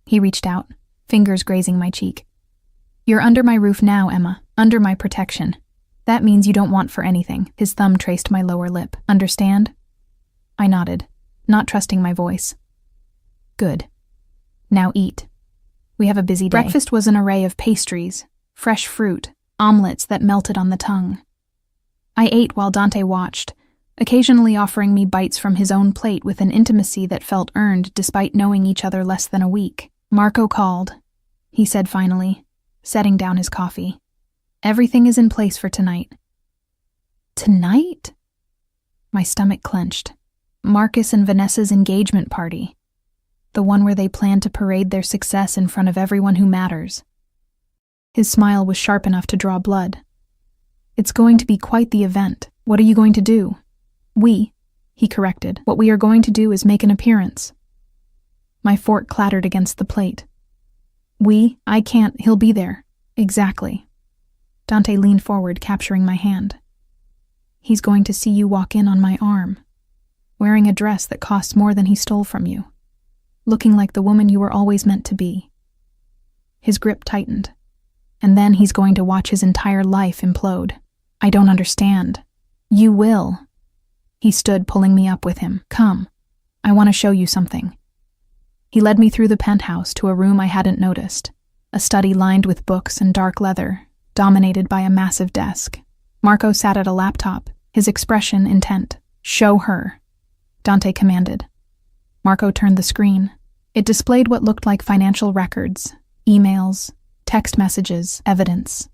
He reached out, fingers grazing my cheek. You're under my roof now, Emma, under my protection. That means you don't want for anything. His thumb traced my lower lip. Understand? I nodded, not trusting my voice. Good. Now eat. We have a busy day. Breakfast was an array of pastries, fresh fruit, omelets that melted on the tongue. I ate while Dante watched, occasionally offering me bites from his own plate with an intimacy that felt earned despite knowing each other less than a week. Marco called, he said finally, setting down his coffee. Everything is in place for tonight. Tonight? My stomach clenched. Marcus and Vanessa's engagement party. The one where they plan to parade their success in front of everyone who matters. His smile was sharp enough to draw blood. It's going to be quite the event. What are you going to do? He corrected. What we are going to do is make an appearance. My fork clattered against the plate. I can't, he'll be there. Exactly. Dante leaned forward, capturing my hand. He's going to see you walk in on my arm, wearing a dress that costs more than he stole from you, looking like the woman you were always meant to be. His grip tightened, and then he's going to watch his entire life implode. I don't understand. You will. He stood, pulling me up with him. Come. I want to show you something. He led me through the penthouse to a room I hadn't noticed, a study lined with books and dark leather, dominated by a massive desk. Marco sat at a laptop, his expression intent. Show her, Dante commanded. Marco turned the screen. It displayed what looked like financial records, emails, text messages, evidence.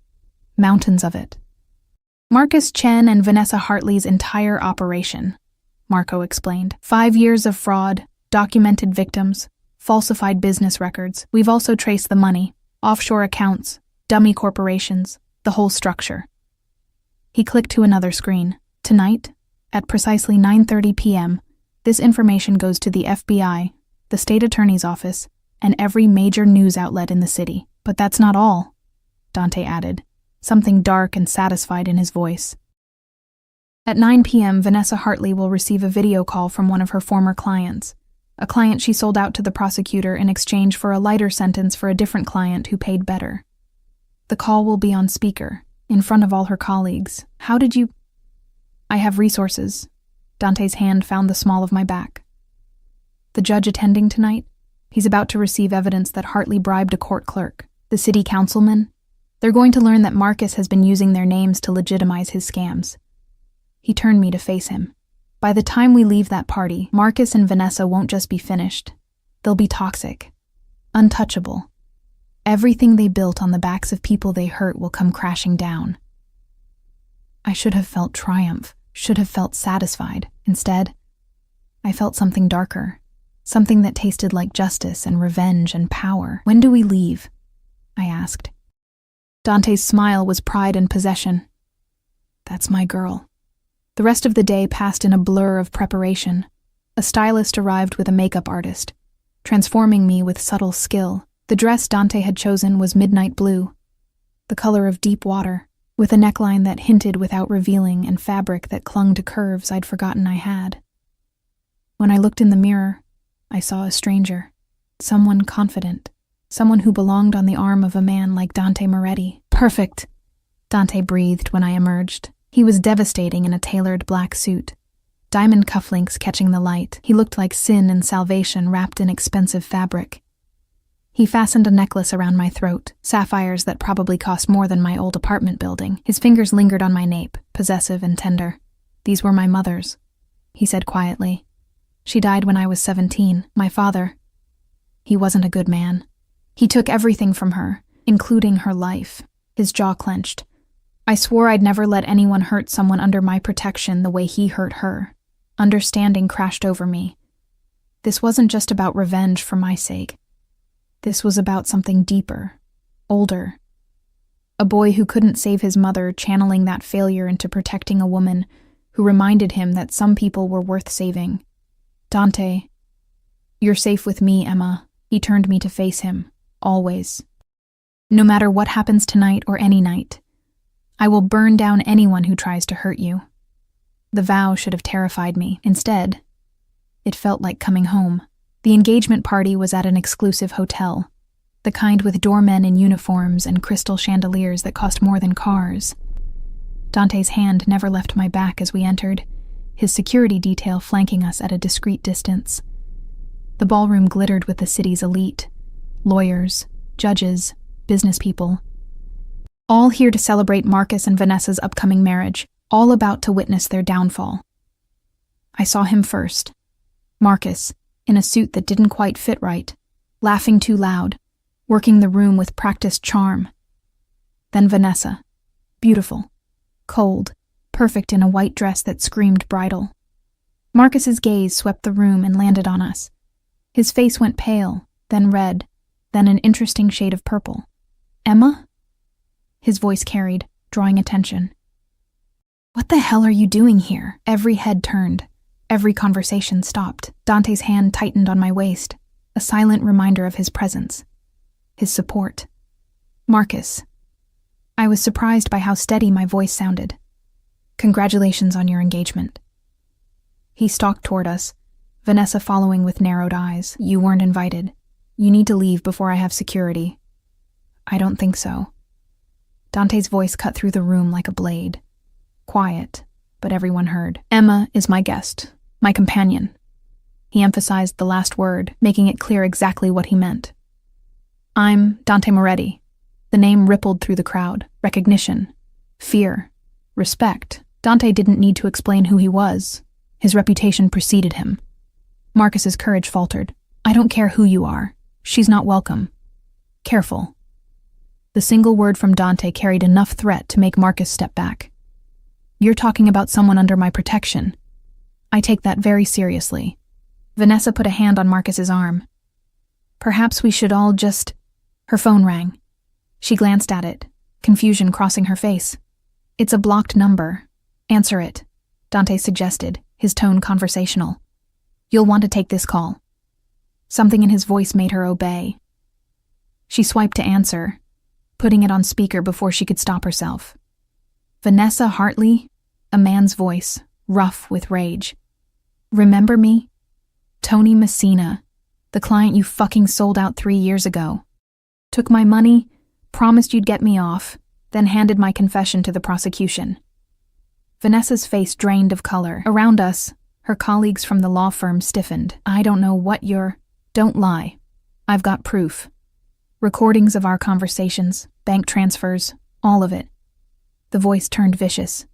Mountains of it. Marcus Chen and Vanessa Hartley's entire operation, Marco explained. 5 years of fraud, documented victims, falsified business records. We've also traced the money, offshore accounts, dummy corporations, the whole structure. He clicked to another screen. Tonight, at precisely 9:30 p.m., this information goes to the FBI, the state attorney's office, and every major news outlet in the city. But that's not all, Dante added, something dark and satisfied in his voice. At 9 p.m., Vanessa Hartley will receive a video call from one of her former clients, a client she sold out to the prosecutor in exchange for a lighter sentence for a different client who paid better. The call will be on speaker, in front of all her colleagues. How did you... I have resources. Dante's hand found the small of my back. The judge attending tonight? He's about to receive evidence that Hartley bribed a court clerk. The city councilman? They're going to learn that Marcus has been using their names to legitimize his scams. He turned me to face him. By the time we leave that party, Marcus and Vanessa won't just be finished. They'll be toxic. Untouchable. Everything they built on the backs of people they hurt will come crashing down. I should have felt triumph, should have felt satisfied. Instead, I felt something darker, something that tasted like justice and revenge and power. When do we leave? I asked. Dante's smile was pride and possession. That's my girl. The rest of the day passed in a blur of preparation. A stylist arrived with a makeup artist, transforming me with subtle skill. The dress Dante had chosen was midnight blue, the color of deep water, with a neckline that hinted without revealing and fabric that clung to curves I'd forgotten I had. When I looked in the mirror, I saw a stranger, someone confident, someone who belonged on the arm of a man like Dante Moretti. "Perfect," Dante breathed when I emerged. He was devastating in a tailored black suit, diamond cufflinks catching the light. He looked like sin and salvation wrapped in expensive fabric. He fastened a necklace around my throat, sapphires that probably cost more than my old apartment building. His fingers lingered on my nape, possessive and tender. "These were my mother's," he said quietly. "She died when I was 17. My father, he wasn't a good man. He took everything from her, including her life." His jaw clenched. I swore I'd never let anyone hurt someone under my protection the way he hurt her. Understanding crashed over me. This wasn't just about revenge for my sake. This was about something deeper, older. A boy who couldn't save his mother, channeling that failure into protecting a woman who reminded him that some people were worth saving. "Dante, you're safe with me, Emma." He turned me to face him, always. "No matter what happens tonight or any night, I will burn down anyone who tries to hurt you." The vow should have terrified me. Instead, it felt like coming home. The engagement party was at an exclusive hotel, the kind with doormen in uniforms and crystal chandeliers that cost more than cars. Dante's hand never left my back as we entered, his security detail flanking us at a discreet distance. The ballroom glittered with the city's elite, lawyers, judges, business people, all here to celebrate Marcus and Vanessa's upcoming marriage, all about to witness their downfall. I saw him first. Marcus, in a suit that didn't quite fit right, laughing too loud, working the room with practiced charm. Then Vanessa, beautiful, cold, perfect in a white dress that screamed bridal. Marcus's gaze swept the room and landed on us. His face went pale, then red, then an interesting shade of purple. "Emma?" His voice carried, drawing attention. "What the hell are you doing here?" Every head turned. Every conversation stopped. Dante's hand tightened on my waist, a silent reminder of his presence, his support. "Marcus." I was surprised by how steady my voice sounded. "Congratulations on your engagement." He stalked toward us, Vanessa following with narrowed eyes. "You weren't invited. You need to leave before I have security." "I don't think so." Dante's voice cut through the room like a blade. Quiet, but everyone heard. "Emma is my guest, my companion." He emphasized the last word, making it clear exactly what he meant. "I'm Dante Moretti." The name rippled through the crowd. Recognition, fear, respect. Dante didn't need to explain who he was. His reputation preceded him. Marcus's courage faltered. "I don't care who you are. She's not welcome. Careful." The single word from Dante carried enough threat to make Marcus step back. "You're talking about someone under my protection. I take that very seriously." Vanessa put a hand on Marcus's arm. "Perhaps we should all just—" Her phone rang. She glanced at it, confusion crossing her face. "It's a blocked number. Answer it," Dante suggested, his tone conversational. "You'll want to take this call." Something in his voice made her obey. She swiped to answer, putting it on speaker before she could stop herself. Vanessa Hartley, a man's voice, rough with rage. "Remember me? Tony Messina, the client you fucking sold out 3 years ago. Took my money, promised you'd get me off, then handed my confession to the prosecution." Vanessa's face drained of color. Around us, her colleagues from the law firm stiffened. "I don't know what you're—" "Don't lie. I've got proof. Recordings of our conversations, bank transfers, all of it." The voice turned vicious.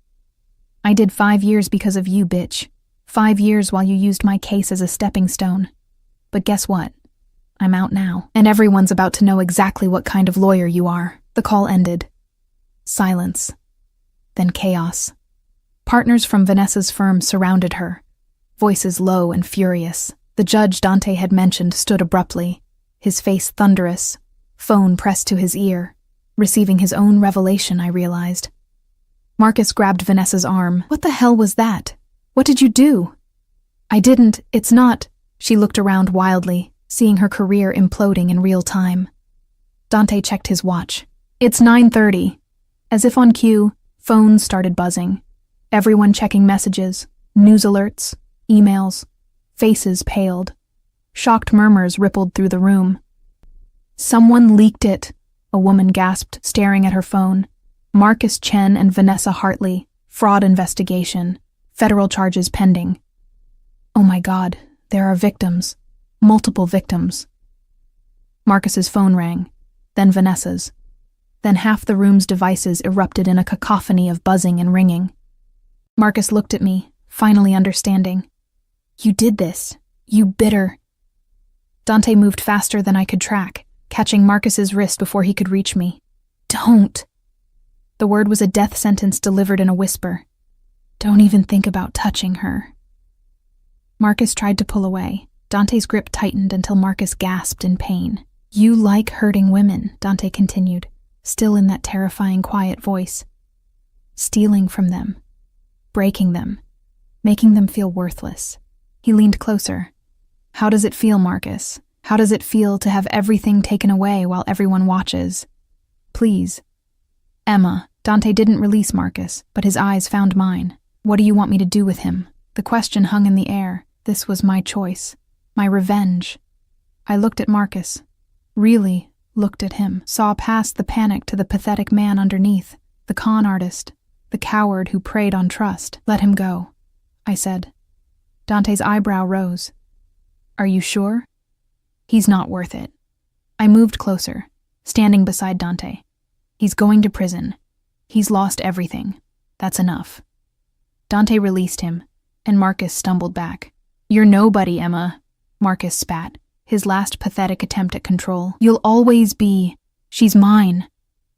"I did 5 years because of you, bitch. 5 years while you used my case as a stepping stone. But guess what? I'm out now, and everyone's about to know exactly what kind of lawyer you are." The call ended. Silence. Then chaos. Partners from Vanessa's firm surrounded her, voices low and furious. The judge Dante had mentioned stood abruptly, his face thunderous, phone pressed to his ear. Receiving his own revelation, I realized. Marcus grabbed Vanessa's arm. "What the hell was that? What did you do?" "I didn't, it's not." She looked around wildly, seeing her career imploding in real time. Dante checked his watch. It's 9:30. As if on cue, phones started buzzing. Everyone checking messages, news alerts, emails. Faces paled. Shocked murmurs rippled through the room. "Someone leaked it," a woman gasped, staring at her phone. "Marcus Chen and Vanessa Hartley. Fraud investigation. Federal charges pending." "Oh my God, there are victims. Multiple victims." Marcus's phone rang, then Vanessa's. Then half the room's devices erupted in a cacophony of buzzing and ringing. Marcus looked at me, finally understanding. "You did this. You bitter." Dante moved faster than I could track, catching Marcus's wrist before he could reach me. "Don't." The word was a death sentence delivered in a whisper. "Don't even think about touching her." Marcus tried to pull away. Dante's grip tightened until Marcus gasped in pain. "You like hurting women," Dante continued, still in that terrifying quiet voice. "Stealing from them, breaking them, making them feel worthless." He leaned closer. "How does it feel, Marcus? How does it feel to have everything taken away while everyone watches? Please." "Emma." Dante didn't release Marcus, but his eyes found mine. "What do you want me to do with him?" The question hung in the air. This was my choice. My revenge. I looked at Marcus. Really looked at him. Saw past the panic to the pathetic man underneath. The con artist. The coward who preyed on trust. "Let him go," I said. Dante's eyebrow rose. "Are you sure?" "He's not worth it." I moved closer, standing beside Dante. "He's going to prison. He's lost everything. That's enough." Dante released him, and Marcus stumbled back. "You're nobody, Emma," Marcus spat, his last pathetic attempt at control. "You'll always be—" "She's mine,"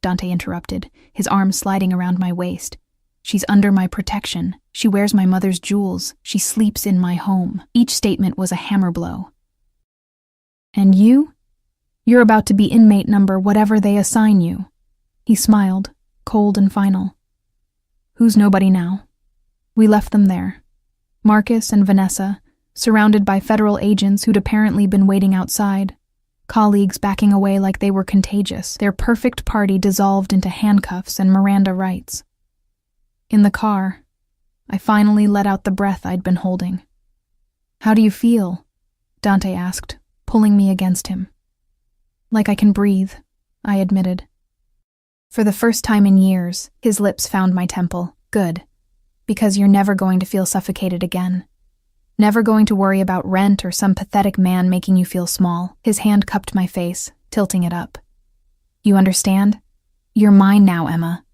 Dante interrupted, his arm sliding around my waist. "She's under my protection. She wears my mother's jewels. She sleeps in my home." Each statement was a hammer blow. "And you? You're about to be inmate number whatever they assign you." He smiled, cold and final. "Who's nobody now?" We left them there. Marcus and Vanessa, surrounded by federal agents who'd apparently been waiting outside. Colleagues backing away like they were contagious. Their perfect party dissolved into handcuffs and Miranda rights. In the car, I finally let out the breath I'd been holding. "How do you feel?" Dante asked, pulling me against him. "Like I can breathe," I admitted. For the first time in years, his lips found my temple. "Good. Because you're never going to feel suffocated again. Never going to worry about rent or some pathetic man making you feel small." His hand cupped my face, tilting it up. "You understand? You're mine now, Emma.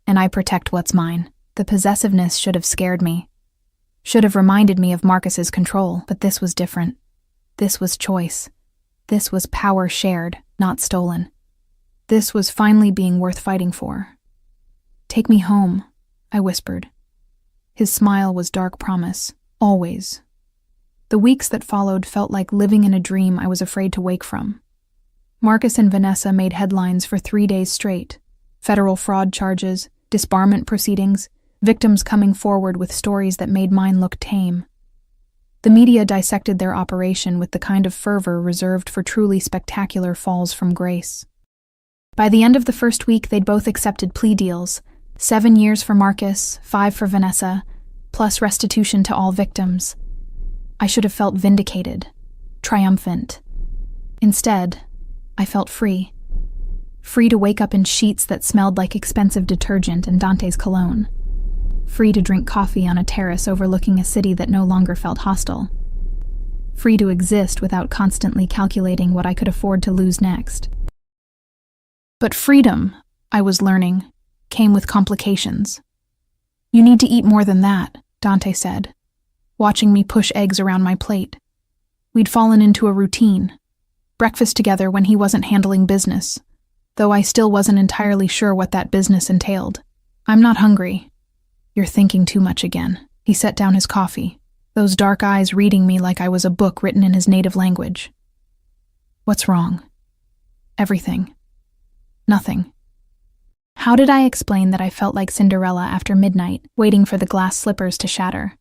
And I protect what's mine." The possessiveness should have scared me. Should have reminded me of Marcus's control, but this was different. This was choice. This was power shared, not stolen. This was finally being worth fighting for. "Take me home," I whispered. His smile was dark promise, always. The weeks that followed felt like living in a dream I was afraid to wake from. Marcus and Vanessa made headlines for 3 days straight. Federal fraud charges, disbarment proceedings, victims coming forward with stories that made mine look tame. The media dissected their operation with the kind of fervor reserved for truly spectacular falls from grace. By the end of the first week, they'd both accepted plea deals, 7 years for Marcus, 5 for Vanessa, plus restitution to all victims. I should have felt vindicated, triumphant. Instead, I felt free. Free to wake up in sheets that smelled like expensive detergent and Dante's cologne. Free to drink coffee on a terrace overlooking a city that no longer felt hostile. Free to exist without constantly calculating what I could afford to lose next. But freedom, I was learning, came with complications. "You need to eat more than that," Dante said, watching me push eggs around my plate. We'd fallen into a routine. Breakfast together when he wasn't handling business, though I still wasn't entirely sure what that business entailed. "I'm not hungry." "You're thinking too much again." He set down his coffee, those dark eyes reading me like I was a book written in his native language. "What's wrong?" "Everything. Nothing." How did I explain that I felt like Cinderella after midnight, waiting for the glass slippers to shatter?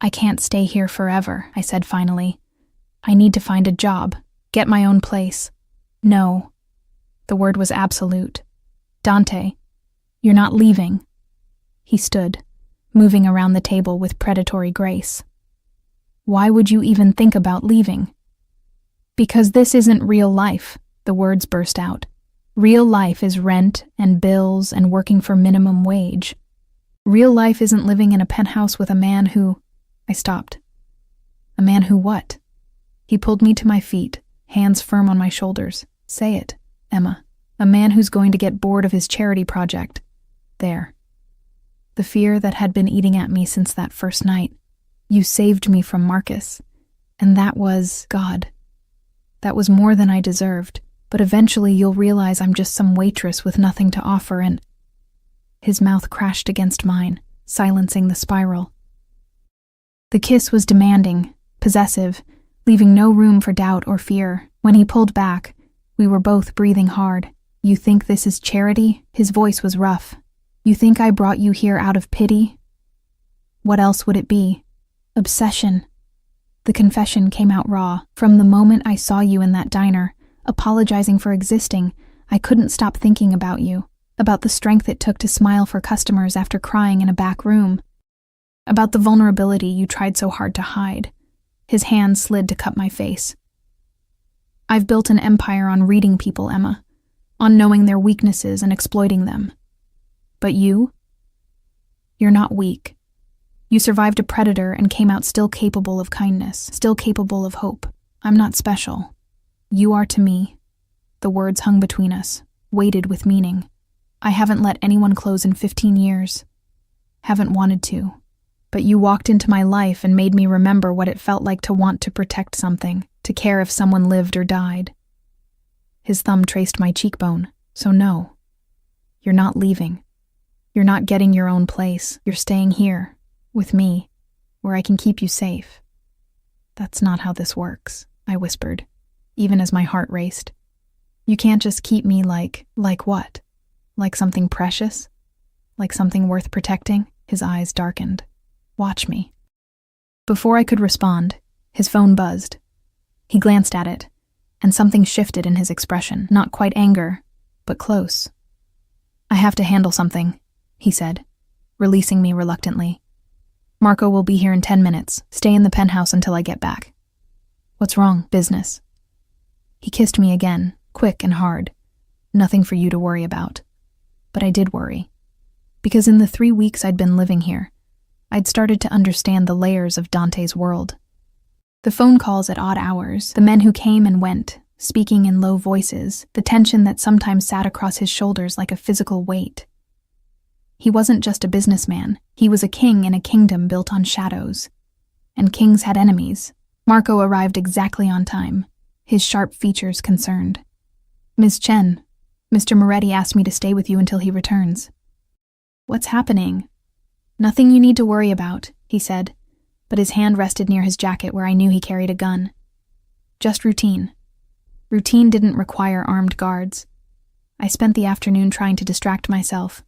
"I can't stay here forever," I said finally. "I need to find a job, get my own place." "No." The word was absolute. Dante, you're not leaving. He stood, moving around the table with predatory grace. Why would you even think about leaving? Because this isn't real life, the words burst out. Real life is rent and bills and working for minimum wage. Real life isn't living in a penthouse with a man who... I stopped. A man who what? He pulled me to my feet, hands firm on my shoulders. Say it, Emma. A man who's going to get bored of his charity project. There. The fear that had been eating at me since that first night. You saved me from Marcus. And that was God. That was more than I deserved. But eventually you'll realize I'm just some waitress with nothing to offer and... His mouth crashed against mine, silencing the spiral. The kiss was demanding, possessive, leaving no room for doubt or fear. When he pulled back, we were both breathing hard. You think this is charity? His voice was rough. You think I brought you here out of pity? What else would it be? Obsession. The confession came out raw. From the moment I saw you in that diner, apologizing for existing, I couldn't stop thinking about you, about the strength it took to smile for customers after crying in a back room, about the vulnerability you tried so hard to hide. His hand slid to cup my face. I've built an empire on reading people, Emma, on knowing their weaknesses and exploiting them. But you? You're not weak. You survived a predator and came out still capable of kindness, still capable of hope. I'm not special. You are to me. The words hung between us, weighted with meaning. I haven't let anyone close in 15 years. Haven't wanted to. But you walked into my life and made me remember what it felt like to want to protect something, to care if someone lived or died. His thumb traced my cheekbone. So no. You're not leaving. You're not getting your own place. You're staying here, with me, where I can keep you safe. That's not how this works, I whispered, even as my heart raced. You can't just keep me like what? Like something precious? Like something worth protecting? His eyes darkened. Watch me. Before I could respond, his phone buzzed. He glanced at it, and something shifted in his expression, not quite anger, but close. I have to handle something, he said, releasing me reluctantly. Marco will be here in 10 minutes. Stay in the penthouse until I get back. What's wrong? Business. He kissed me again, quick and hard. Nothing for you to worry about. But I did worry. Because in the 3 weeks I'd been living here, I'd started to understand the layers of Dante's world. The phone calls at odd hours, the men who came and went, speaking in low voices, the tension that sometimes sat across his shoulders like a physical weight. He wasn't just a businessman. He was a king in a kingdom built on shadows. And kings had enemies. Marco arrived exactly on time, his sharp features concerned. Ms. Chen, Mr. Moretti asked me to stay with you until he returns. What's happening? Nothing you need to worry about, he said, but his hand rested near his jacket where I knew he carried a gun. Just routine. Routine didn't require armed guards. I spent the afternoon trying to distract myself.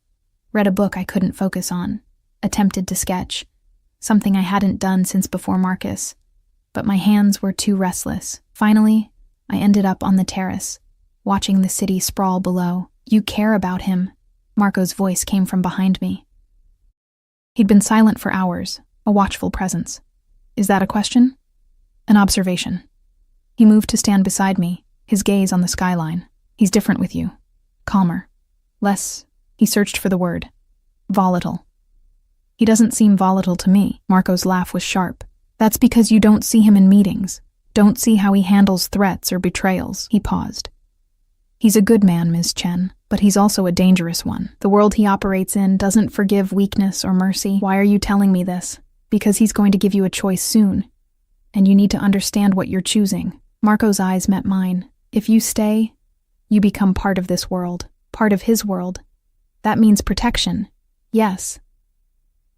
Read a book I couldn't focus on. Attempted to sketch. Something I hadn't done since before Marcus. But my hands were too restless. Finally, I ended up on the terrace, watching the city sprawl below. You care about him. Marco's voice came from behind me. He'd been silent for hours, a watchful presence. Is that a question? An observation. He moved to stand beside me, his gaze on the skyline. He's different with you. Calmer. Less, he searched for the word. Volatile. He doesn't seem volatile to me. Marco's laugh was sharp. That's because you don't see him in meetings. Don't see how he handles threats or betrayals. He paused. He's a good man, Ms. Chen, but he's also a dangerous one. The world he operates in doesn't forgive weakness or mercy. Why are you telling me this? Because he's going to give you a choice soon. And you need to understand what you're choosing. Marco's eyes met mine. If you stay, you become part of this world, part of his world. That means protection, yes.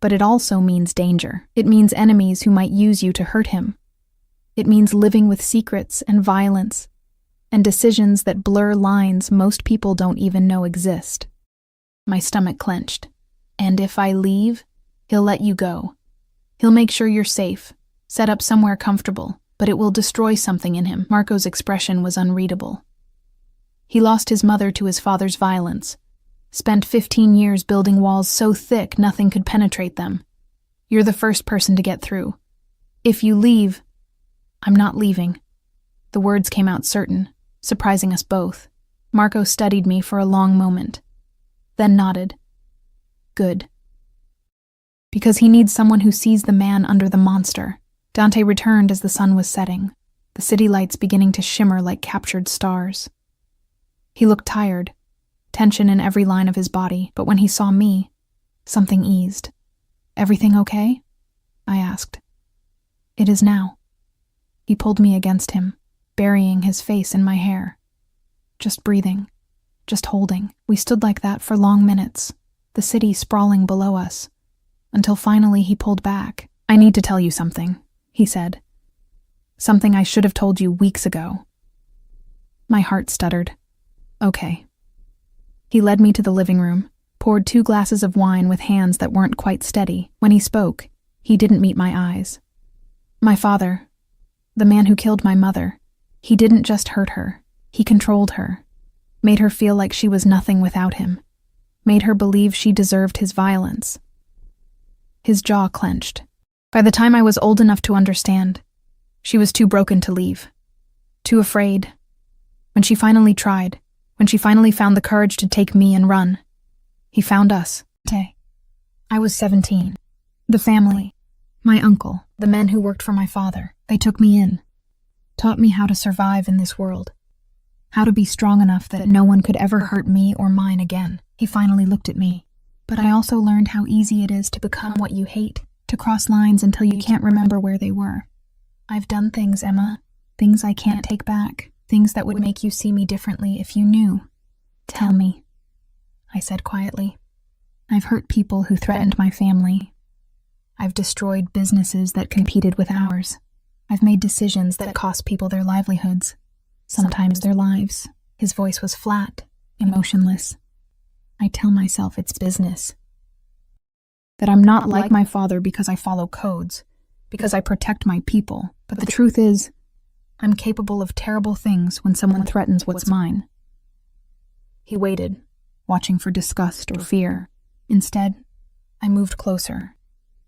But it also means danger. It means enemies who might use you to hurt him. It means living with secrets and violence, and decisions that blur lines most people don't even know exist. My stomach clenched. And if I leave, he'll let you go. He'll make sure you're safe, set up somewhere comfortable, but it will destroy something in him. Marco's expression was unreadable. He lost his mother to his father's violence. Spent 15 years building walls so thick nothing could penetrate them. You're the first person to get through. If you leave, I'm not leaving. The words came out certain, surprising us both. Marco studied me for a long moment, then nodded. Good. Because he needs someone who sees the man under the monster. Dante returned as the sun was setting, the city lights beginning to shimmer like captured stars. He looked tired, tension in every line of his body, but when he saw me, something eased. Everything okay? I asked. It is now. He pulled me against him, burying his face in my hair. Just breathing, just holding. We stood like that for long minutes, the city sprawling below us, until finally he pulled back. I need to tell you something, he said. Something I should have told you weeks ago. My heart stuttered. Okay. He led me to the living room, poured 2 glasses of wine with hands that weren't quite steady. When he spoke, he didn't meet my eyes. My father, the man who killed my mother, he didn't just hurt her. He controlled her, made her feel like she was nothing without him, made her believe she deserved his violence. His jaw clenched. By the time I was old enough to understand, she was too broken to leave, too afraid. When she finally tried, when she finally found the courage to take me and run, he found us. I was 17. The family, my uncle, the men who worked for my father, they took me in, taught me how to survive in this world, how to be strong enough that no one could ever hurt me or mine again. He finally looked at me. But I also learned how easy it is to become what you hate, to cross lines until you can't remember where they were. I've done things, Emma, things I can't take back, things that would make you see me differently if you knew. Tell me, I said quietly. I've hurt people who threatened my family. I've destroyed businesses that competed with ours. I've made decisions that cost people their livelihoods, sometimes their lives. His voice was flat, emotionless. I tell myself it's business. That I'm not like my father because I follow codes, because I protect my people. But the truth is, I'm capable of terrible things when someone threatens what's mine. He waited, watching for disgust or fear. Instead, I moved closer,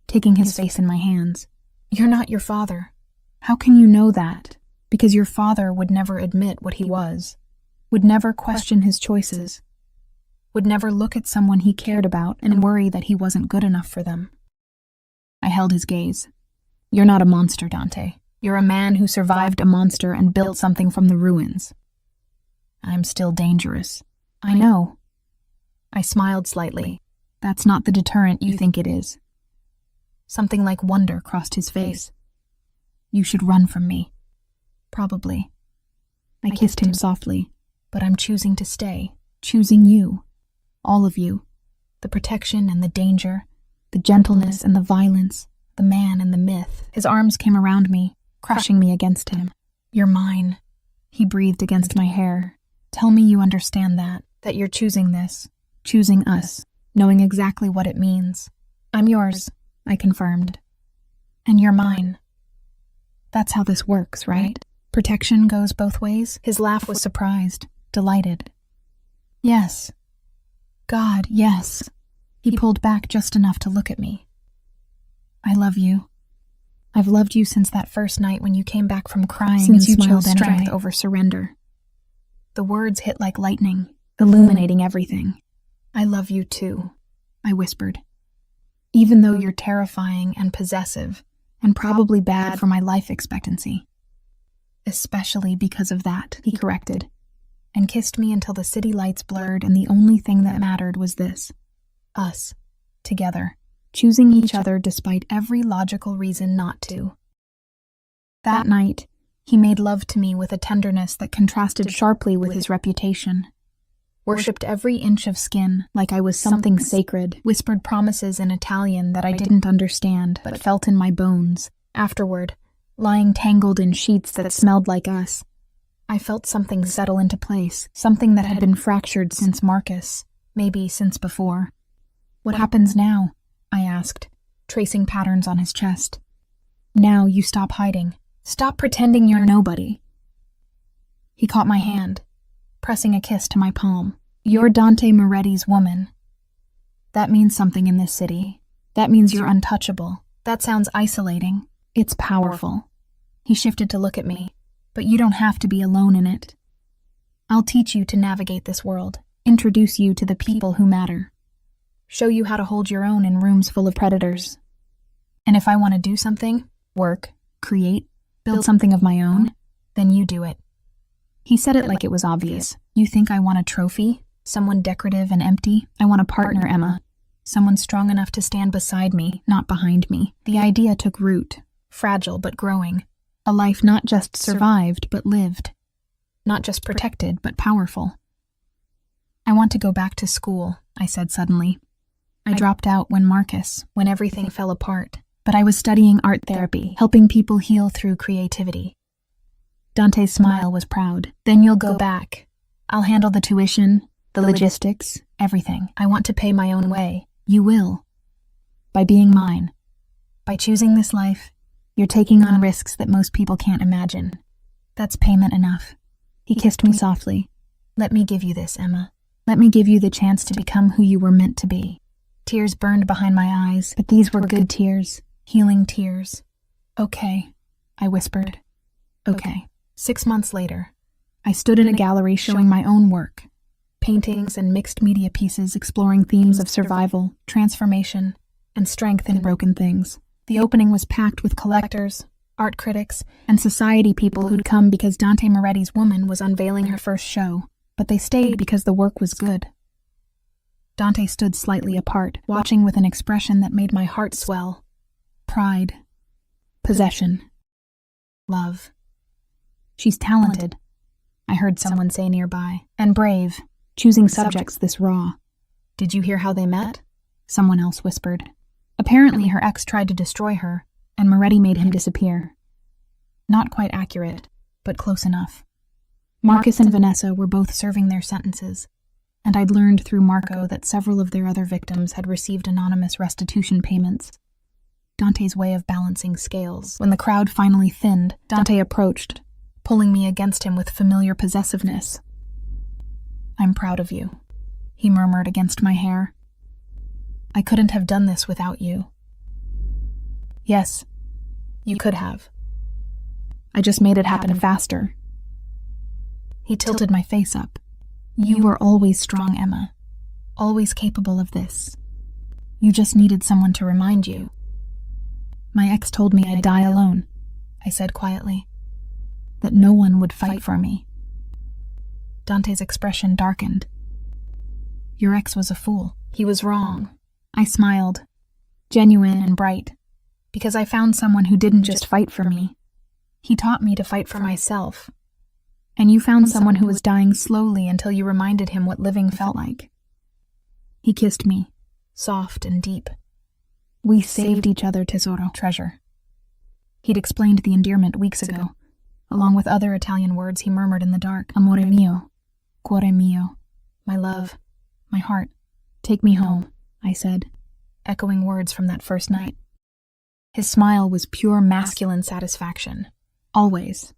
taking his face in my hands. You're not your father. How can you know that? Because your father would never admit what he was, would never question his choices, would never look at someone he cared about and worry that he wasn't good enough for them. I held his gaze. You're not a monster, Dante. You're a man who survived a monster and built something from the ruins. I'm still dangerous. I know. I smiled slightly. That's not the deterrent you think it is. Something like wonder crossed his face. You should run from me. Probably. I kissed him softly. But I'm choosing to stay. Choosing you. All of you. The protection and the danger. The gentleness and the violence. The man and the myth. His arms came around me, crushing me against him. You're mine. He breathed against my hair. Tell me you understand that you're choosing this. Choosing us. Knowing exactly what it means. I'm yours, I confirmed. And you're mine. That's how this works, right? Protection goes both ways? His laugh was surprised, delighted. Yes. God, yes. He pulled back just enough to look at me. I love you. I've loved you since that first night when you came back from crying and you chose strength over surrender. The words hit like lightning, illuminating everything. I love you too, I whispered. Even though you're terrifying and possessive, and probably bad for my life expectancy. Especially because of that, he corrected, and kissed me until the city lights blurred and the only thing that mattered was this. Us. Together. Choosing each other despite every logical reason not to. That night, he made love to me with a tenderness that contrasted sharply with his reputation. Worshipped every inch of skin like I was something sacred, whispered promises in Italian that I didn't understand but felt in my bones. Afterward, lying tangled in sheets that smelled like us, I felt something settle into place, something that had been fractured since Marcus, maybe since before. What happens now? I asked, tracing patterns on his chest. Now you stop hiding. Stop pretending you're nobody. He caught my hand. pressing a kiss to my palm. "You're Dante Moretti's woman. That means something in this city. That means you're untouchable. That sounds isolating. It's powerful." He shifted to look at me. "But you don't have to be alone in it. I'll teach you to navigate this world, introduce you to the people who matter, show you how to hold your own in rooms full of predators. And if I want to do something, work, create, build something of my own, then you do it." He said it like it was obvious. "You think I want a trophy? Someone decorative and empty? I want a partner, Emma. Someone strong enough to stand beside me, not behind me." The idea took root, fragile but growing. A life not just survived, but lived. Not just protected, but powerful. "I want to go back to school," I said suddenly. I dropped out when everything fell apart. But I was studying art therapy, helping people heal through creativity. Dante's smile was proud. "Then you'll go back. I'll handle the tuition, the logistics, everything. I want to pay my own way." "You will. By being mine. By choosing this life, you're taking on risks that most people can't imagine. That's payment enough." He kissed me softly. "Let me give you this, Emma. Let me give you the chance to become who you were meant to be." Tears burned behind my eyes, but these were good tears, healing tears. "Okay," I whispered. "Okay." 6 months later, I stood in a gallery showing my own work. Paintings and mixed media pieces exploring themes of survival, transformation, and strength in broken things. The opening was packed with collectors, art critics, and society people who'd come because Dante Moretti's woman was unveiling her first show, but they stayed because the work was good. Dante stood slightly apart, watching with an expression that made my heart swell. Pride. Possession. Love. "She's talented," I heard someone say nearby, "and brave, choosing subjects this raw." "Did you hear how they met?" someone else whispered. "Apparently her ex tried to destroy her, and Moretti made him disappear." Not quite accurate, but close enough. Marcus and Vanessa were both serving their sentences, and I'd learned through Marco that several of their other victims had received anonymous restitution payments. Dante's way of balancing scales. When the crowd finally thinned, Dante approached, pulling me against him with familiar possessiveness. "I'm proud of you," he murmured against my hair. "I couldn't have done this without you." "Yes, you could have. I just made it happen faster." He tilted my face up. "You were always strong, Emma. Always capable of this. You just needed someone to remind you." "My ex told me I'd die alone," I said quietly. "That no one would fight for me." Dante's expression darkened. "Your ex was a fool. He was wrong." I smiled, genuine and bright, because I found someone who didn't just fight for me. He taught me to fight for myself. And you found someone who was dying slowly until you reminded him what living felt like. He kissed me, soft and deep. "We saved each other, tesoro, treasure." He'd explained the endearment weeks ago, along with other Italian words he murmured in the dark. "Amore mio, cuore mio," my love, my heart. "Take me home," I said, echoing words from that first night. His smile was pure masculine satisfaction. Always.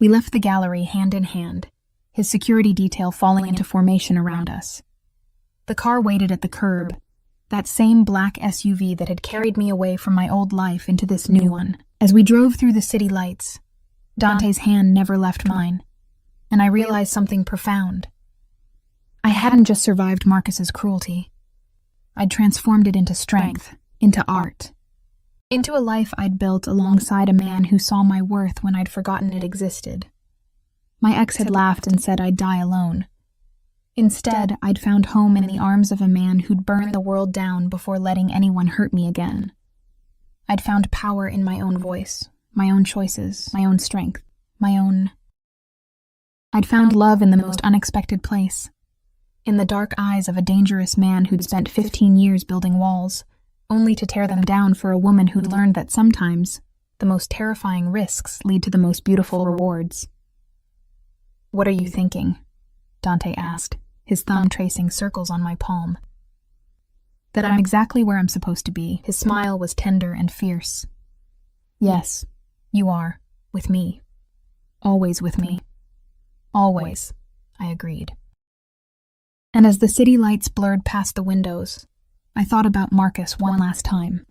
We left the gallery hand in hand, his security detail falling into formation around us. The car waited at the curb, that same black SUV that had carried me away from my old life into this new one. As we drove through the city lights, Dante's hand never left mine, and I realized something profound. I hadn't just survived Marcus's cruelty. I'd transformed it into strength, into art, into a life I'd built alongside a man who saw my worth when I'd forgotten it existed. My ex had laughed and said I'd die alone. Instead, I'd found home in the arms of a man who'd burn the world down before letting anyone hurt me again. I'd found power in my own voice, my own choices, my own strength, I'd found love in the most unexpected place, in the dark eyes of a dangerous man who'd spent 15 years building walls, only to tear them down for a woman who'd learned that sometimes the most terrifying risks lead to the most beautiful rewards. "What are you thinking?" Dante asked, his thumb tracing circles on my palm. "That I'm exactly where I'm supposed to be." His smile was tender and fierce. "Yes, you are, with me. Always with me. Always," I agreed. And as the city lights blurred past the windows, I thought about Marcus one last time.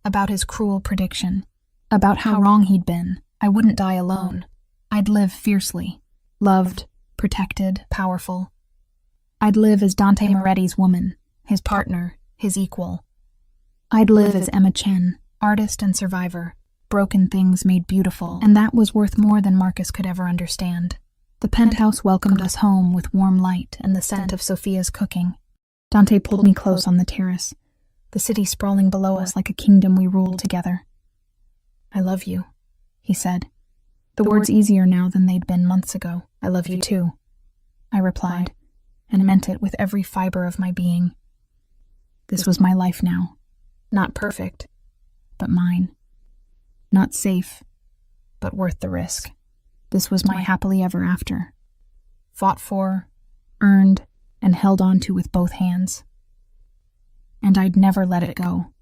About his cruel prediction. About how wrong he'd been. I wouldn't die alone. I'd live fiercely. Loved, protected, powerful. I'd live as Dante Moretti's woman, his partner, his equal. I'd live as Emma Chen, artist and survivor, broken things made beautiful, and that was worth more than Marcus could ever understand. The penthouse welcomed us home with warm light and the scent of Sophia's cooking. Dante pulled me close on the terrace, the city sprawling below us like a kingdom we ruled together. "I love you," he said. The words easier now than they'd been months ago. "I love you too," I replied, and meant it with every fiber of my being. This was my life now. Not perfect, but mine. Not safe, but worth the risk. This was my happily ever after. Fought for, earned, and held on to with both hands. And I'd never let it go.